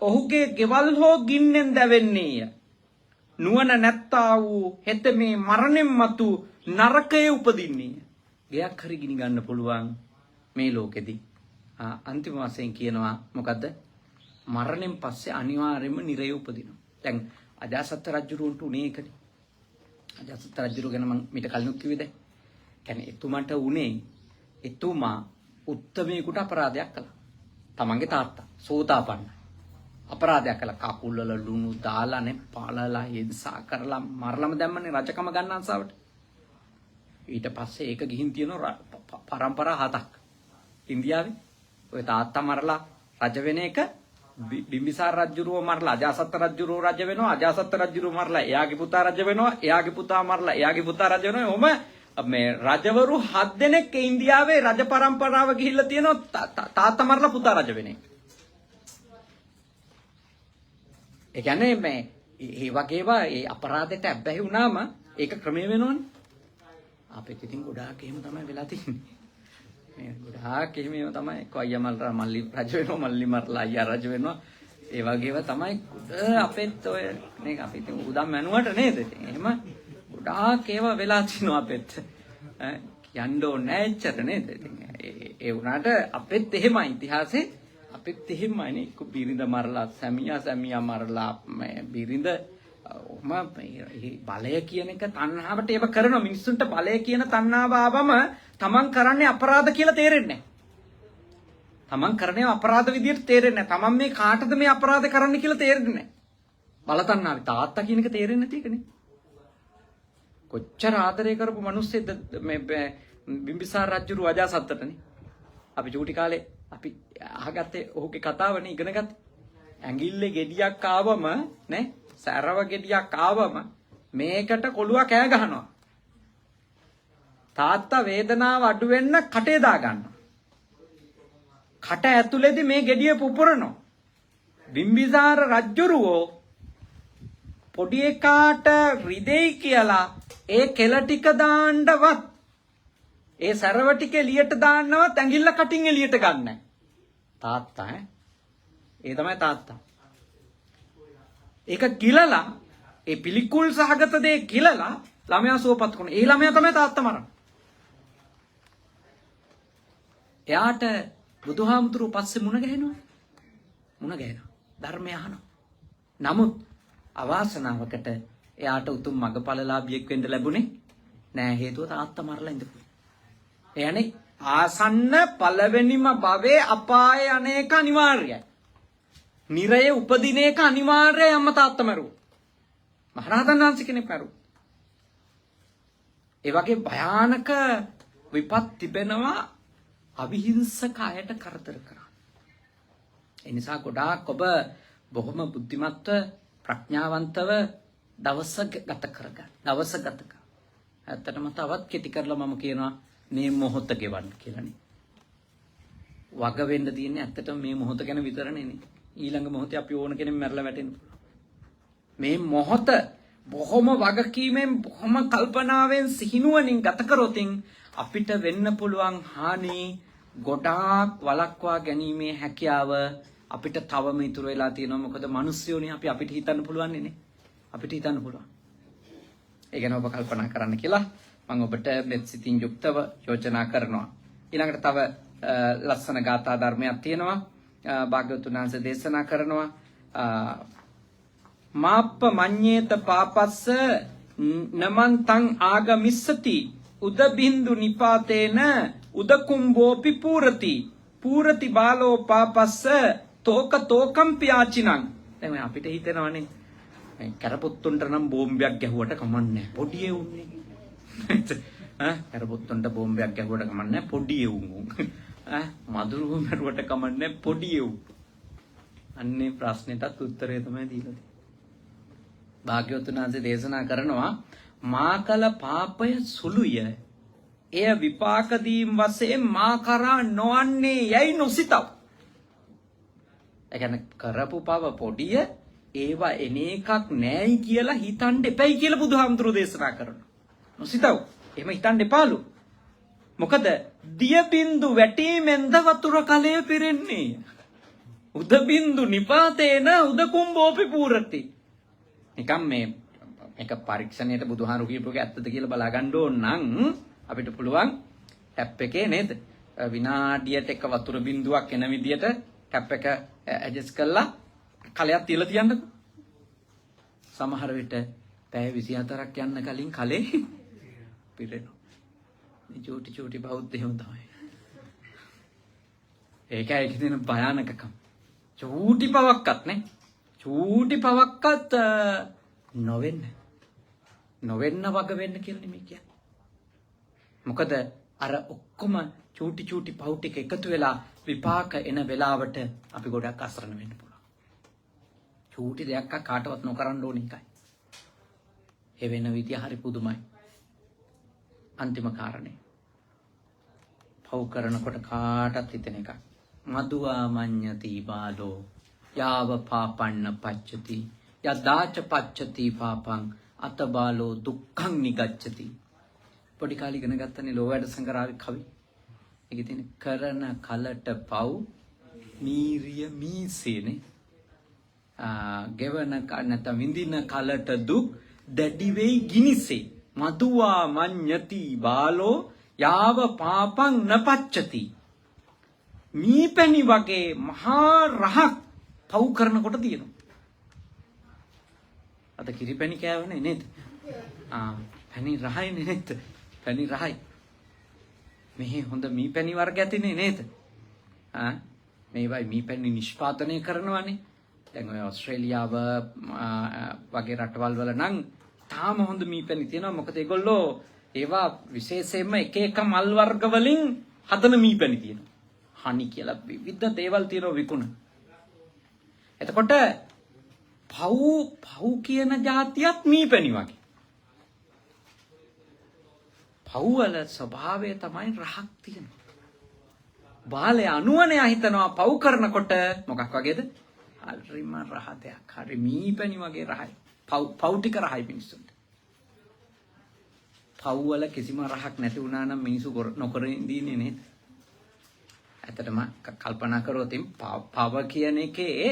ඔහුගේ ගෙවල් හෝ ගින්නෙන් දැවෙන්නේය. නුවණ නැත්තා වූ හෙත මේ මරණයන් මතු නරකයේ උපදින්නේය. ගයක් හරි ගිනි ගන්න පුළුවන් මේ ලෝකෙදී. අන්තිම වශයෙන් කියනවා මොකද්ද? මරණයෙන් පස්සේ අනිවාර්යයෙන්ම නිරය උපදිනවා. දැන් අජාසත් රජුරුන්ට උනේ ඒකනේ. අජාසත් රජුරු ගැන මම මීට කලිනුත් කිව්වේ දැන්. කියන්නේ එතුමන්ට උනේ එතුමා උත්තමයෙකුට අපරාධයක් කළා. තමන්ගේ තාත්තා සෝතාපන්න. අපරාධයක් කළා. කකුල් වල ලුණු දාලානේ පාලලා හිංසා කරලා මරලම දැම්මනේ රජකම ගන්න අංසාවට. ඊට පස්සේ ඒක ගිහින් තියෙන පරම්පරා 7ක් ඉන්දියාවේ. ඔය තාත්තා මරලා රජ වෙන එක බිම්බිසාර රජුරුව මරලා අජාසත් රජුරුව රජ වෙනවා. අජාසත් රජුරුව මරලා එයාගේ පුතා රජ වෙනවා. එයාගේ පුතා මරලා එයාගේ පුතා රජ වෙනවා. ඔහොම මේ රජවරු 7 දෙනෙක් ඉන්දියාවේ රජ පරම්පරාව ගිහිල්ලා තියෙනවා. තාත්තා මරලා පුතා රජ වෙන එක. ඒ කියන්නේ මේ වගේවා ඒ අපරාධයට ඇබ්බැහි වුණාම ඒක ක්‍රමේ වෙනවනේ. අපිට ඉතින් ගොඩාක් එහෙම තමයි වෙලා තියෙන්නේ. මේ ගොඩාක් එහෙම තමයි කොයියා මල්ලා මල්ලි රජ වෙනවා මල්ලි මරලා අයියා රජ වෙනවා. ඒ වගේව තමයි අපෙත් ඔය මේක අපි ඉතින් උදම් මැනුවට නේද? ඉතින් එහෙම ගොඩාක් ඒවා වෙලා තිනවා අපෙත්. කියන්න ඕනේ නැහැ එච්චර නේද? ඉතින් ඒ වුණාට අපෙත් එහෙමයි ඉතිහාසෙ අපිත් එහෙමයිනේ. බිරිඳ මරලා සැමියා මරලා බිරිඳ බලය කියන එක තණ්හාවට ඒව කරන මිනිස්සුන්ට බලය කියන තණ්හාව ආවම තමන් කරන්නේ අපරාධ කියලා තේරෙන්නේ නැහැ. තමන් කරන්නේ අපරාධ විදියට තේරෙන්නේ නැහැ. තමන් මේ කාටද මේ අපරාධ කරන්න කියලා තේරෙන්නේ නැහැ. බල තණ්හාවේ තාත්තා කියන එක තේරෙන්නේ නැති එකනේ. කොච්චර ආදරය කරපු මිනිස්සෙක්ද මේ බිම්බිසාර රජුරු අජාසත්තටනේ. අපි චූටි කාලේ අපි අහගත්තේ ඔහුගේ කතාවනේ ඉගෙන ගත්තේ. ඇඟිල්ලේ ගෙඩියක් ආවම නේ සැරව ගෙඩියක් ආවම මේකට කොළුවා කෑ ගහනවා. තාත්තා වේදනාව අඩු වෙන්න කටේ දා ගන්නවා. කට ඇතුලේදී මේ ගෙඩිය පුපුරනවා. බිම්බිසාර රජුරුවෝ පොඩි එකාට රිදෙයි කියලා ඒ කෙල ටික දාන්නවත් ඒ සැරව ටික එළියට දාන්නවත් ඇඟිල්ල කටින් එළියට ගන්නෑ. තාත්තා ඒ තමයි තාත්තා. ඒක ගිලලා ඒ පිළිකුල් සහගත දේ කියලා ළමයා සුවපත් කරන. ඒ ළමයා තමයි තාත්තා මරන්නේ. එයාට බුදුහාමුදුරුව පස්සේ මුණ ගැහෙනවා. මුණ ගැහෙනවා. ධර්මය අහනවා. නමුත් අවාසනාවකට එයාට උතුම් මගපලලාභියෙක් වෙන්න ලැබුණේ නෑ. හේතුව තාත්තා මරලා ඉඳපු. එයානේ ආසන්න පළවෙනිම භවයේ අපායේ අනේක අනිවාර්යයි. නිරයේ උපදින එක අනිවාර්යයි. අම්මා තාත්තා මරුවා. මහරහතන් වහන්සේ කෙනෙක් මරුවා. ඒ වගේ භයානක විපත් තිබෙනවා අවිහිංසක අයට කරදර කරා. ඒ නිසා ගොඩාක් ඔබ බොහොම බුද්ධිමත්ව ප්‍රඥාවන්තව දවස ගත කරගන්න. දවස ගත කර. ඇත්තටම තවත් කෙටි කරලා මම කියනවා මේ මොහොත ගෙවන්න කියලානේ. වග වෙන්න තියෙන්නේ ඇත්තටම මේ මොහොත ගැන විතරනේ නේ. ඊළඟ මොහොතේ අපි ඕන කෙනෙක් මැරලා වැටෙන්න පුළුවන්. මේ මොහොත බොහොම වගකීමෙන් බොහොම කල්පනාවෙන් සිහිනුවණින් ගත කරොතින් අපිට වෙන්න පුළුවන් හානි ගොඩාක් වළක්වා ගැනීමේ හැකියාව අපිට තවම ඉතුරු වෙලා තියෙනවා. මොකද මිනිස්සුනේ අපිට හිතන්න පුළුවන් නේ. අපිට හිතන්න පුළුවන්. ඒ ගැන ඔබ කල්පනා කරන්න කියලා මම ඔබට මෙත් සිතින් යුක්තව යෝජනා කරනවා. ඊළඟට තව ලස්සන ගාථා ධර්මයක් තියෙනවා. භාග්‍යවතුන් වහන්සේ දේශනා කරනවා මාප්ප මඤ්ඤේත පාපස්ස නමන්තං ආගමිස්සති උද බින්දු නිපාතේන උද කුම්භෝපි පූරති බාලෝ පාපස්ස තෝක තෝකම් පියාචිනං. දැන් අපිට හිතෙනවනේ කරපොත්තුන්ට නම් බෝම්බයක් ගැහුවට කමන්නේ පොඩි එවුන්නේ. කරපොත්තුන්ට බෝම්බයක් ගැහුවට කමන්නේ පොඩි එවුන්. මදුරුව මරුවට කමන්නේ පොඩි එවුන්. අන්නේ ප්‍රශ්නෙටත් උත්තරය තමයි දීලා තියෙන්නේ. භාග්‍යවතුන් වහන්සේ දේශනා කරනවා මා කළ පාපය සුළුය. එය විපාක දීම් වශයෙන් මා කරා නොවන්නේ යයි නොසිතව. ඒ කියන්නේ කරපු පව පොඩිය ඒවා එන එකක් නෑයි කියලා හිතන්න එපයි කියලා බුදුහාමුදුරුවෝ දේශනා කරනවා. නොසිතව. එහෙම හිතන්න එපාලු. මොකද දිය බින්දු වැටීමෙන්ද වතුර කලය පිරෙන්නේ. උද බින්දු නිපාතේන උද කුම්භෝපි පූරති. නිකම් මේක පරීක්ෂණයට බුදුහාරු කියපුවක ඇත්තද කියලා බලා ගන්න ඕන නම් අපිට පුළුවන් ටැප් එකේ නේද විනාඩියට එක වතුර බින්දුවක් එන විදියට ටැප් එක ඇඩ්ජස්ට් කරලා කලයක් තියලා තියන්නකො. සමහර විට පැය 24ක් යන්න කලින් කලේ පිරෙනවා. මේ චූටි බෞද්ධයෝ තමයි. ඒකයි ඒකේ තියෙන භයානකකම. චූටි පවක්වත් නේ. චූටි පවක්වත් නොවෙන්න වග වෙන්න කියලා නෙමෙයි කියන්නේ. මොකද අර ඔක්කොම චූටි පව් ටික එකතු වෙලා විපාක එන වෙලාවට අපි ගොඩක් අසරණ වෙන්න පුළුවන්. චූටි දෙයක් කාටවත් නොකරන්න ඕන එකයි. ඒ වෙන විදිය හරි පුදුමයි. අන්තිම කාරණේ පව් කරනකොට කාටත් හිතෙන එකක්. මදුවා මඤ්ඤති බාලෝ යාව පාපන්න පච්චති යදාච පච්චති පාපං අත බාලෝ දුක්ඛං නිගච්ඡති. පොඩි කාලේ ඉගෙන ගත්තනේ ලෝවැඩ සංගරාවේ කවි. ඒකේ තියෙන කරන කලට පව් මීරිය මීසේනේ. ගෙවන නැත විඳින කලට දුක් දැඩි වෙයි ගිනිසේ. මදුවා මඤ්ඤති බාලෝ යාව පාපං නපච්චති. මීපැණි වගේ මහා රහක් පව් කරනකොට තියෙනවා. අද කිරිපැණි කෑවනේ නේද? පැණි රහයි නේද? පැණි රහයි. මෙහි හොඳ මීපැණි වර්ග ඇතිනේ නේද? මේවයි මීපැණි නිෂ්පාදනය කරනවානේ. දැන් ඔය ඕස්ට්‍රේලියාව වගේ රටවල් වල නම් තාම හොඳ මීපැණි තියෙනවා. මොකද ඒගොල්ලෝ ඒවා විශේෂයෙන්ම එක එක මල් වර්ග වලින් හදන මීපැණි තියෙනවා. හනි කියලා විවිධ දේවල් තියෙනවා විකුණ. එතකොට පව් කියන જાතියත් මීපැණි වගේ. පව් වල ස්වභාවය තමයි රහක් තියෙනවා. බාලේ අනුවණයා හිතනවා පව් කරනකොට මොකක් වගේද? හරිම රහ දෙයක්. හරි මීපැණි වගේ රහයි. පව් ටික රහයි මිනිස්සුන්ට. පව් වල කිසිම රහක් නැති වුණා නම් මිනිස්සු නොකර ඉඳින්නේ නේද? ඇත්තටම කල්පනා කරොත් පව කියන එකේ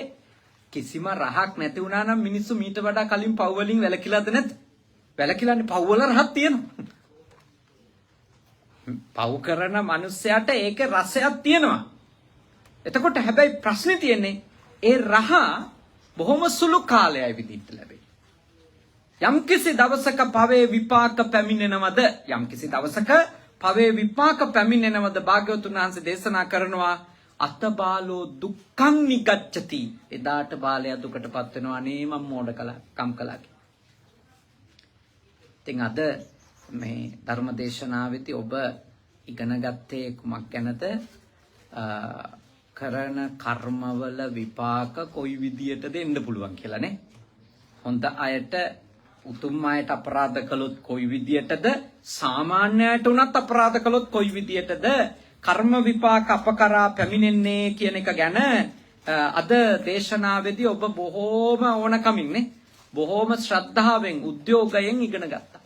කිසිම රහක් නැති වුණා නම් මිනිස්සු මීට වඩා කලින් පව් වලින් වැළකීලාද නැද්ද? වැළකීලානේ. පව් වල රහක් තියෙනවා. පව් කරන මිනිස්සයාට ඒකේ රසයක් තියෙනවා. එතකොට හැබැයි ප්‍රශ්නේ තියෙන්නේ ඒ රහ බොහොම සුළු කාලයයි විදිහට ලැබෙන්නේ. යම්කිසි දවසක පවේ විපාක පැමිණෙනවද? යම්කිසි දවසක පවේ විපාක පැමිණෙනවද? භාග්‍යවතුන් වහන්සේ දේශනා කරනවා අතබාලෝ දුක්ඛං නිගච්ඡති. එදාට බාලයා දුකටපත් වෙනවා. අනේ මම මෝඩ කම් කළා. ඉතින් අද මේ ධර්ම දේශනාවෙදී ඔබ ඉගෙන ගත්තේ කුමක් ගැනද? කරන කර්මවල විපාක කොයි විදියටද එන්න පුළුවන් කියලා නේ. හොඳ අයට උතුම් අයට අපරාධ කළොත් කොයි විදියටද, සාමාන්‍යයට උනත් අපරාධ කළොත් කොයි විදියටද කර්ම විපාක අපකරා පැමිණෙන්නේ කියන එක ගැන අද දේශනාවේදී ඔබ බොහෝම ඕනකමින් නේ, බොහෝම ශ්‍රද්ධාවෙන් උද්‍යෝගයෙන් ඉගෙන ගත්තා.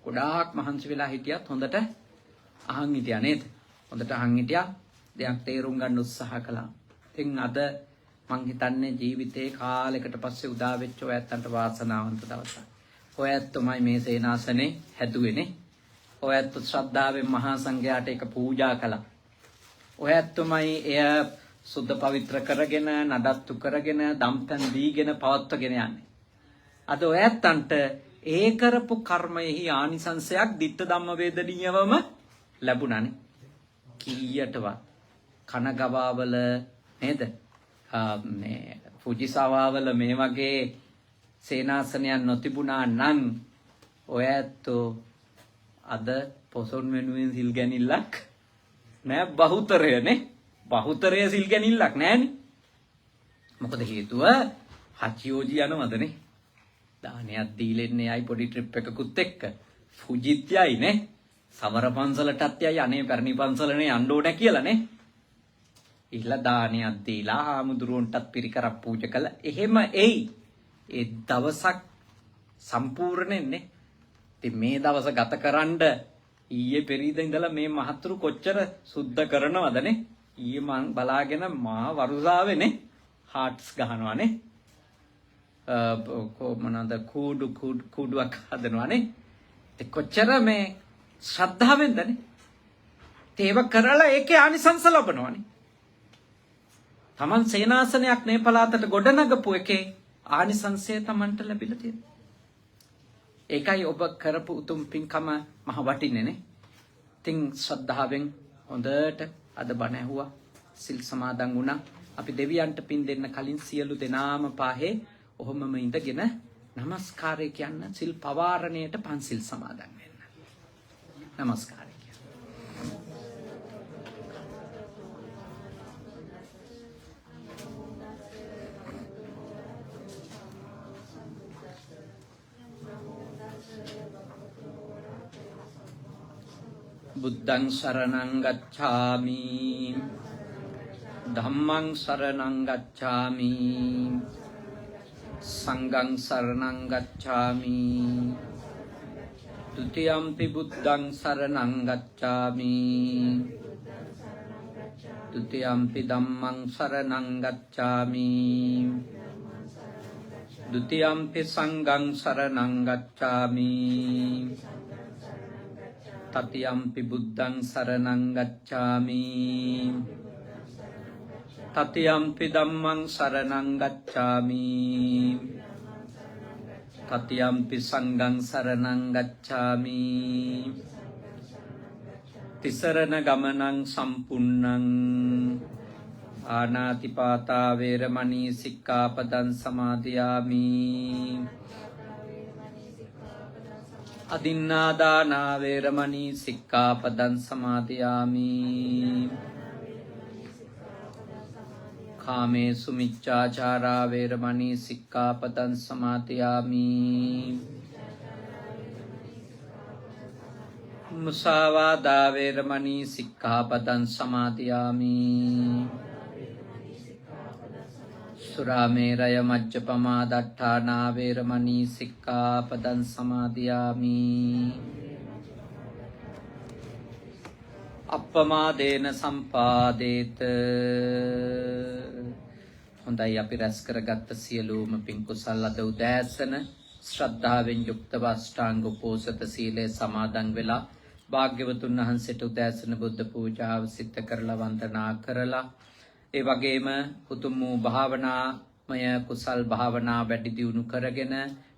ගොඩාක් මහන්සි වෙලා හිටියත් හොඳට අහන් හිටියා නේද? හොඳට අහන් හිටියා. දෙයක් තේරුම් ගන්න උත්සාහ කළා. ඉතින් අද මං හිතන්නේ ජීවිතේ කාලයකට පස්සේ උදා වෙච්ච ඔය ඇත්තන්ට වාසනාවන්ත දවසක්. ඔය ඇත්තමයි මේ සේනාසනේ හැදුවේනේ. ඔය ඇත්ත ශ්‍රද්ධාවෙන් මහා සංඝයාට ඒක පූජා කළා. ඔය ඇත්තමයි එය සුද්ධ පවිත්‍ර කරගෙන නඩත්තු කරගෙන දම්පැන් දීගෙන පවත්වගෙන යන්නේ. අද ඔය ඇත්තන්ට ඒ කරපු කර්මයෙහි ආනිසංසයක් ditta ධම්ම වේදනීයවම ලැබුණානේ. කීයටවත් කන ගවාවල නේද? මේ ෆුජිසාවාවල මේ වගේ සේනාසනයක් නොතිබුණා නම් ඔය ඇත්තෝ අද පොසොන් වෙනුවෙන් සිල් ගැනිල්ලක් නෑ. බහුතරයනේ, බහුතරය සිල් ගැනිල්ලක් නෑනේ. මොකද හේතුව හචියෝජි යනවදනේ. දානයක් දීලෙන්නේ අය පොඩි ට්‍රිප් එකකුත් එක්ක. ෆුජිත් යයි නේ, සමර පන්සලටත් යයි, අනේ පැරණි පන්සලනේ යන්න ඕනේ කියලානේ. ඉහලා දානයක් දීලා ආමුදුරුවන්ටත් පිරිකරක් පූජා කළා. එහෙම එයි. ඒ දවසක් සම්පූර්ණෙන්නේ. ඉතින් මේ දවස ගතකරනද ඊයේ පෙරීද ඉඳලා මේ මහතුරු කොච්චර සුද්ධ කරනවදනේ. ඊයේ මං බලාගෙන මා වරුසාවේනේ හાર્ට්ස් ගහනවානේ. කොමනද කුඩුවක් හදනවානේ. ඒ කොච්චර මේ ශ්‍රද්ධාවෙන්දනේ. ඒව කරලා ඒකේ ආනිසංස ලබනවානේ. තමන් සේනාසනයක් මේ පළාතට ගොඩනගපු එකේ ආනිසංසය තමන්ට ලැබිලා තියෙනවා. ඒකයි ඔබ කරපු උතුම් පින්කම මහ වටින්නේ නේ. ඉතින් ශ්‍රද්ධාවෙන් හොඳට අද බණ ඇහුවා, සිල් සමාදන් වුණා. අපි දෙවියන්ට පින් දෙන්න කලින් සියලු දෙනාම පාහේ ඔහොමම ඉඳගෙන নমස්කාරය කියන්න, සිල් පවාරණයට පන්සිල් සමාදන් වෙන්න. নমස්කාරය කියන්න. බුද්ධං සරණං ගච්ඡාමි, ධම්මං සරණං ගච්ඡාමි, සංඝං සරණං ගච්ඡාමි, ဒုတိယံ පි බුද්ධං සරණං ගච්ඡාමි, ဒုတိယံ පි ධම්මං සරණං ගච්ඡාමි, ဒုတိယံ පි සංඝං සරණං ගච්ඡාමි, තතියම්පි බුද්ධං සරණං ගච්ඡාමි, තතියම්පි ධම්මං සරණං ගච්ඡාමි, තතියම්පි සංඝං සරණං ගච්ඡාමි, තිසරණ ගමනං සම්පුන්නං ආනාතිපාතා වේරමණී සික්ඛාපදං සමාදියාමි, අදින්නාදානා වේරමණී සික්ඛාපදං සමාදියාමි, කාමේසු මිච්ඡාචාරා වේරමණී සික්ඛාපදං සමාදියාමි, මුසාවාදා වේරමණී සික්ඛාපදං සමාදියාමි, සුරාමේරය මජ්ජපමා දට්ඨානා වේරමණී සික්ඛාපදං සමාදියාමි, අප්පමාදේන සම්පාදේත හොඳයි අපි රැස් කරගත්ත සියලුම පින් කුසල් අද උදෑසන ශ්‍රද්ධාවෙන් යුක්තව අෂ්ටාංග උපෝසත සීලය සමාදන් වෙලා භාග්‍යවතුන් වහන්සේට උදෑසන බුද්ධ පූජාව සිද්ධ කරලා වන්දනා කරලා ඒ වගේම උතුම් වූ භාවනාමය කුසල් භාවනා වැඩි දියුණු කරගෙන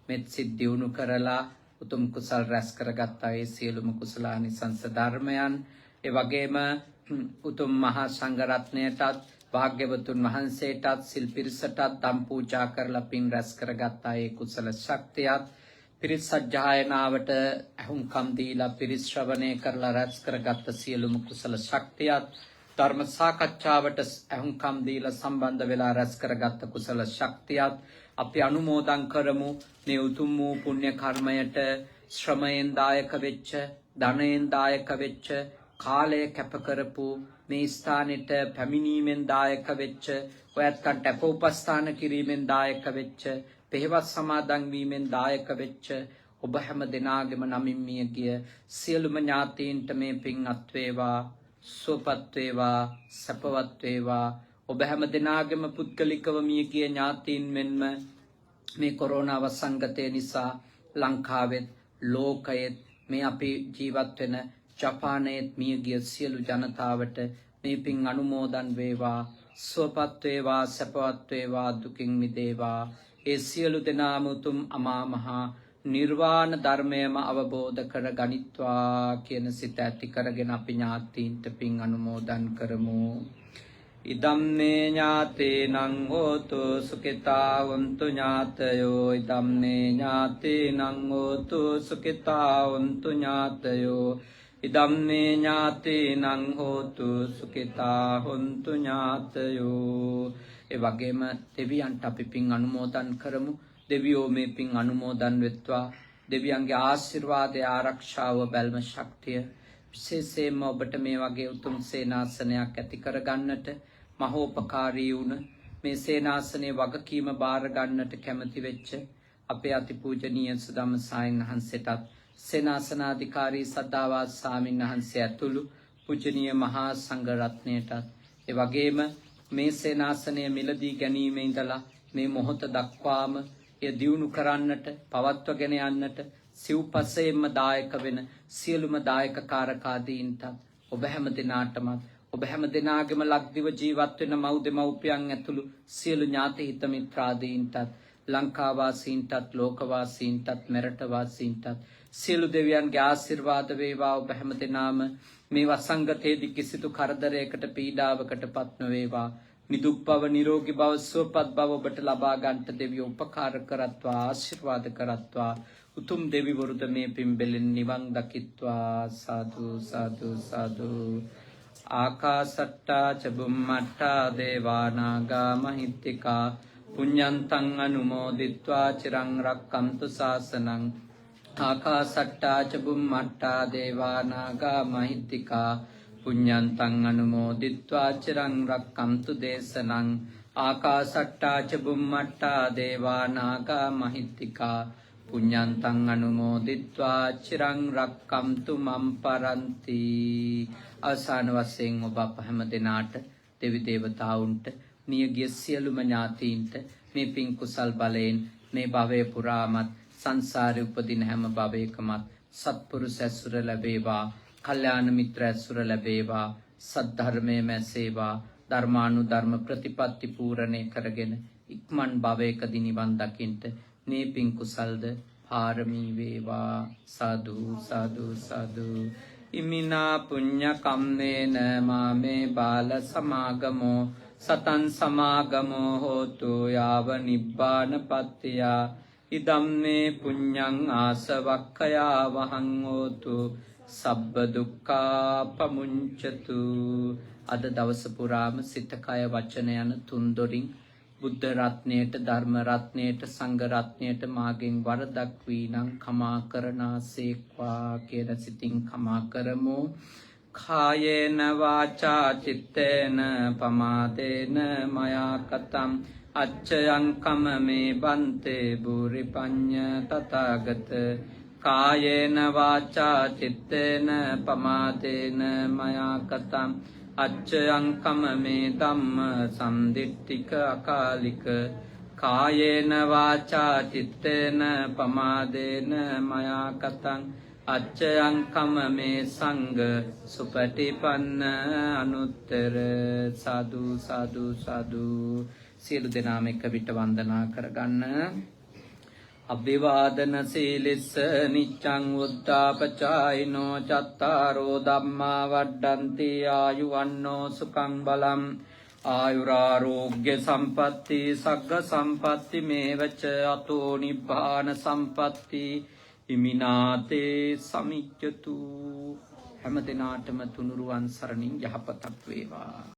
මෙත් සිත් දියුණු කරලා උතුම් කුසල් රැස් කරගත්තා ඒ සියලුම කුසලානිසංස ධර්මයන් ඒ වගේම උතුම් මහා සංඝ රත්නයටත් භාග්‍යවතුන් වහන්සේටත් සිල් පිරිසටත් දම් පූජා කරලා පින් රැස් කරගත්තා ඒ කුසල ශක්තියත් පිරිස් සජ්ජායනාවට අහුම්කම් දීලා පිරිස් ශ්‍රවණය කරලා රැස් කරගත්ත සියලුම කුසල ශක්තියත් ධර්ම සාකච්ඡාවට අහුම්කම් දීලා සම්බන්ධ වෙලා රැස් කරගත්ත කුසල ශක්තියත් අපි අනුමෝදන් කරමු මේ උතුම් වූ පුණ්‍ය කර්මයට ශ්‍රමයෙන් දායක වෙච්ච ධනයෙන් දායක වෙච්ච කාලය කැප කරපු මේ ස්ථානෙට පැමිණීමෙන් දායක වෙච්ච ඔයත්කන්ට අපෝපස්ථාන කිරීමෙන් දායක වෙච්ච පෙහෙවස් සමාදන් වීමෙන් දායක වෙච්ච ඔබ හැම දෙනාගේම නමින් මිය ගිය සියලුම ඥාතීන්ට මේ පින් අත් වේවා සුවපත් වේවා සපවත් වේවා ඔබ හැම දෙනාගේම පුද්ගලිකව මිය ගිය ඥාතීන් මෙන්ම මේ කොරෝනා වසංගතය නිසා ලංකාවෙත් ලෝකයෙත් මේ අපි ජීවත් වෙන ජපානයේත් මිය ගිය සියලු ජනතාවට මේ පින් අනුමෝදන් වේවා සුවපත් වේවා සපවත් වේවා දුකින් මිදේවා ඒ සියලු දෙනාම උතුම් අමා මහ නිර්වාණ ධර්මයම අවබෝධ කර ගනිත්වා කියන සිත ඇති කරගෙන අපි ඥාතීන්ට පින් අනුමෝදන් කරමු ඉදම්මේ ඥාතේනං හෝතු සුඛිතා වന്തു ඥාතයෝ ඉදම්මේ ඥාතේනං හෝතු සුඛිතා වന്തു ඥාතයෝ ඉදම්මේ ඥාතේනං හෝතු සුඛිතා වന്തു ඥාතයෝ ඒ වගේම දෙවියන්ට අපි පින් අනුමෝදන් කරමු දෙවියෝ මේ පින් අනුමෝදන් වෙත්වා දෙවියන්ගේ ආශිර්වාදය ආරක්ෂාව බැල්ම ශක්තිය විශේෂයෙන්ම ඔබට මේ වගේ උතුම් සේනාසනයක් ඇති කරගන්නට මහෝපකාරී වුණ මේ සේනාසනයේ වගකීම බාර ගන්නට කැමති වෙච්ච අපේ අතිපූජනීය සුදම්ම සායන් වහන්සේටත් සේනාසනාධිකාරී සද්ධාවාස ස්වාමීන් වහන්සේ ඇතුළු පූජනීය මහා සංඝ රත්නයටත් ඒ වගේම මේ සේනාසනය මිලදී ගැනීමේ ඉඳලා මේ මොහොත දක්වාම එය දියුණු කරන්නට පවත්වගෙන යන්නට සිව්පසයෙන්ම දායක වෙන සියලුම දායක කාරකාදීන්ටත් ඔබ හැම දිනාටම ඔබ හැම දිනාගෙම ලක්දිව ජීවත් වෙන මව් දෙමව්පියන් ඇතුළු සියලු ඥාති හිත මිත්‍රාදීන්ටත් ලංකාවාසීන්ටත් ලෝකවාසීන්ටත් මෙරටවාසීන්ටත් සියලු දෙවියන්ගේ ආශිර්වාද වේවා ඔබ හැම දිනාම මේ වසංගතයේදී කිසිදු කරදරයකට පීඩාවකට පත් නොවේවා නිදුක් බව නිරෝගී බව සුවපත් බව ඔබට ලබා ගන්නට දෙවියෝ උපකාර කරත්වා ආශිර්වාද කරත්වා උතුම් දෙවිවරුද මේ පින්බෙලෙන් නිවන් දකිත්වා සාදු සාදු සාදු ආකාසට්ටා ච බුම්මට්ටා දේවා නාග මහිත්‍තිකා පුඤ්ඤන්තං අනුමෝදිත්වා චිරං රක්ඛන්තු ශාසනං ආකාසට්ටා ච බුම්මට්ටා දේවා නාග මහිත්‍තිකා පුඤ්ඤන්තං අනුමෝදිත්වා චිරං රක්ඛන්තු දේශනං ආකාසට්ටා ච බුම්මට්ටා දේවා නාග මහිත්‍තිකා පුඤ්ඤන්තං අනුමෝදිත්වා චිරං රක්ඛන්තු මම් පරන්ති අවසාන වශයෙන් ඔබ අප හැම දෙනාට දෙවි දේවතාවුන්ට නියගිය සියලුම ඥාතීන්ට මේ පින් කුසල් බලයෙන් මේ භවයේ පුරාමත් සංසාරේ උපදින හැම භවයකමත් සත්පුරුෂ ඇසුර ලැබේවා කල්යාණ මිත්‍ර ඇසුර ලැබේවා සද්ධර්මයේ මැසේවා ධර්මානුධර්ම ප්‍රතිපත්ති පූර්ණේ කරගෙන ඉක්මන් භවයකදී නිවන් දකින්ට මේ පින් කුසල්ද පාරමී වේවා සාදු සාදු සාදු ඉමිනා පුඤ්ඤ කම්මේන මාමේ බාල සමාගමෝ සතං සමාගමෝ හෝතු යාව නිබ්බාන පත්තිය ඉදම්මේ පුඤ්ඤං ආසවක්ඛයා වහං හෝතු සබ්බ දුක්ඛා පමුංචතු අද දවස පුරාම සිත කය වචන යන තුන්දොරින් බුද්ධ රත්නයට ධර්ම රත්නයට සංඝ රත්නයට මාගෙන් වරදක් වී නම් කමා කරනාසේක්වා කියන සිතින් කමා කරමු කායේන වාචා චිත්තේන පමාදේන මයා කතං අච්චයං කමමේ බන්තේ බුරි පඤ්ඤ තථාගත කායේන වාචා චිත්තේන පමාදේන මයා කතං අච්චයං කමමේ ධම්ම සම්දිට්ඨික අකාලික කායේන වාචා චිත්තේන පමාදේන මයා කතං අච්චයං කමමේ සංඝ සුපටිපන්න අනුත්තර සාදු සාදු සාදු සියලු දෙනාම එක විට වන්දනා කරගන්න. අභිවාදන සීලිස්ස නිච්ඡං උද්ධාපචායිනෝ චත්තාරෝ ධම්මා වඩ්ඩන්ති ආයුවන්නෝ සුඛං බලං ආයුරාෝග්‍ය සම්පatti සග්ග සම්පatti මේවච අතෝ නිබ්බාන සම්පatti ඉමිනාතේ සමිච්ඡතු. හැම දිනාටම තුනුරුවන් සරණින් යහපතක් වේවා.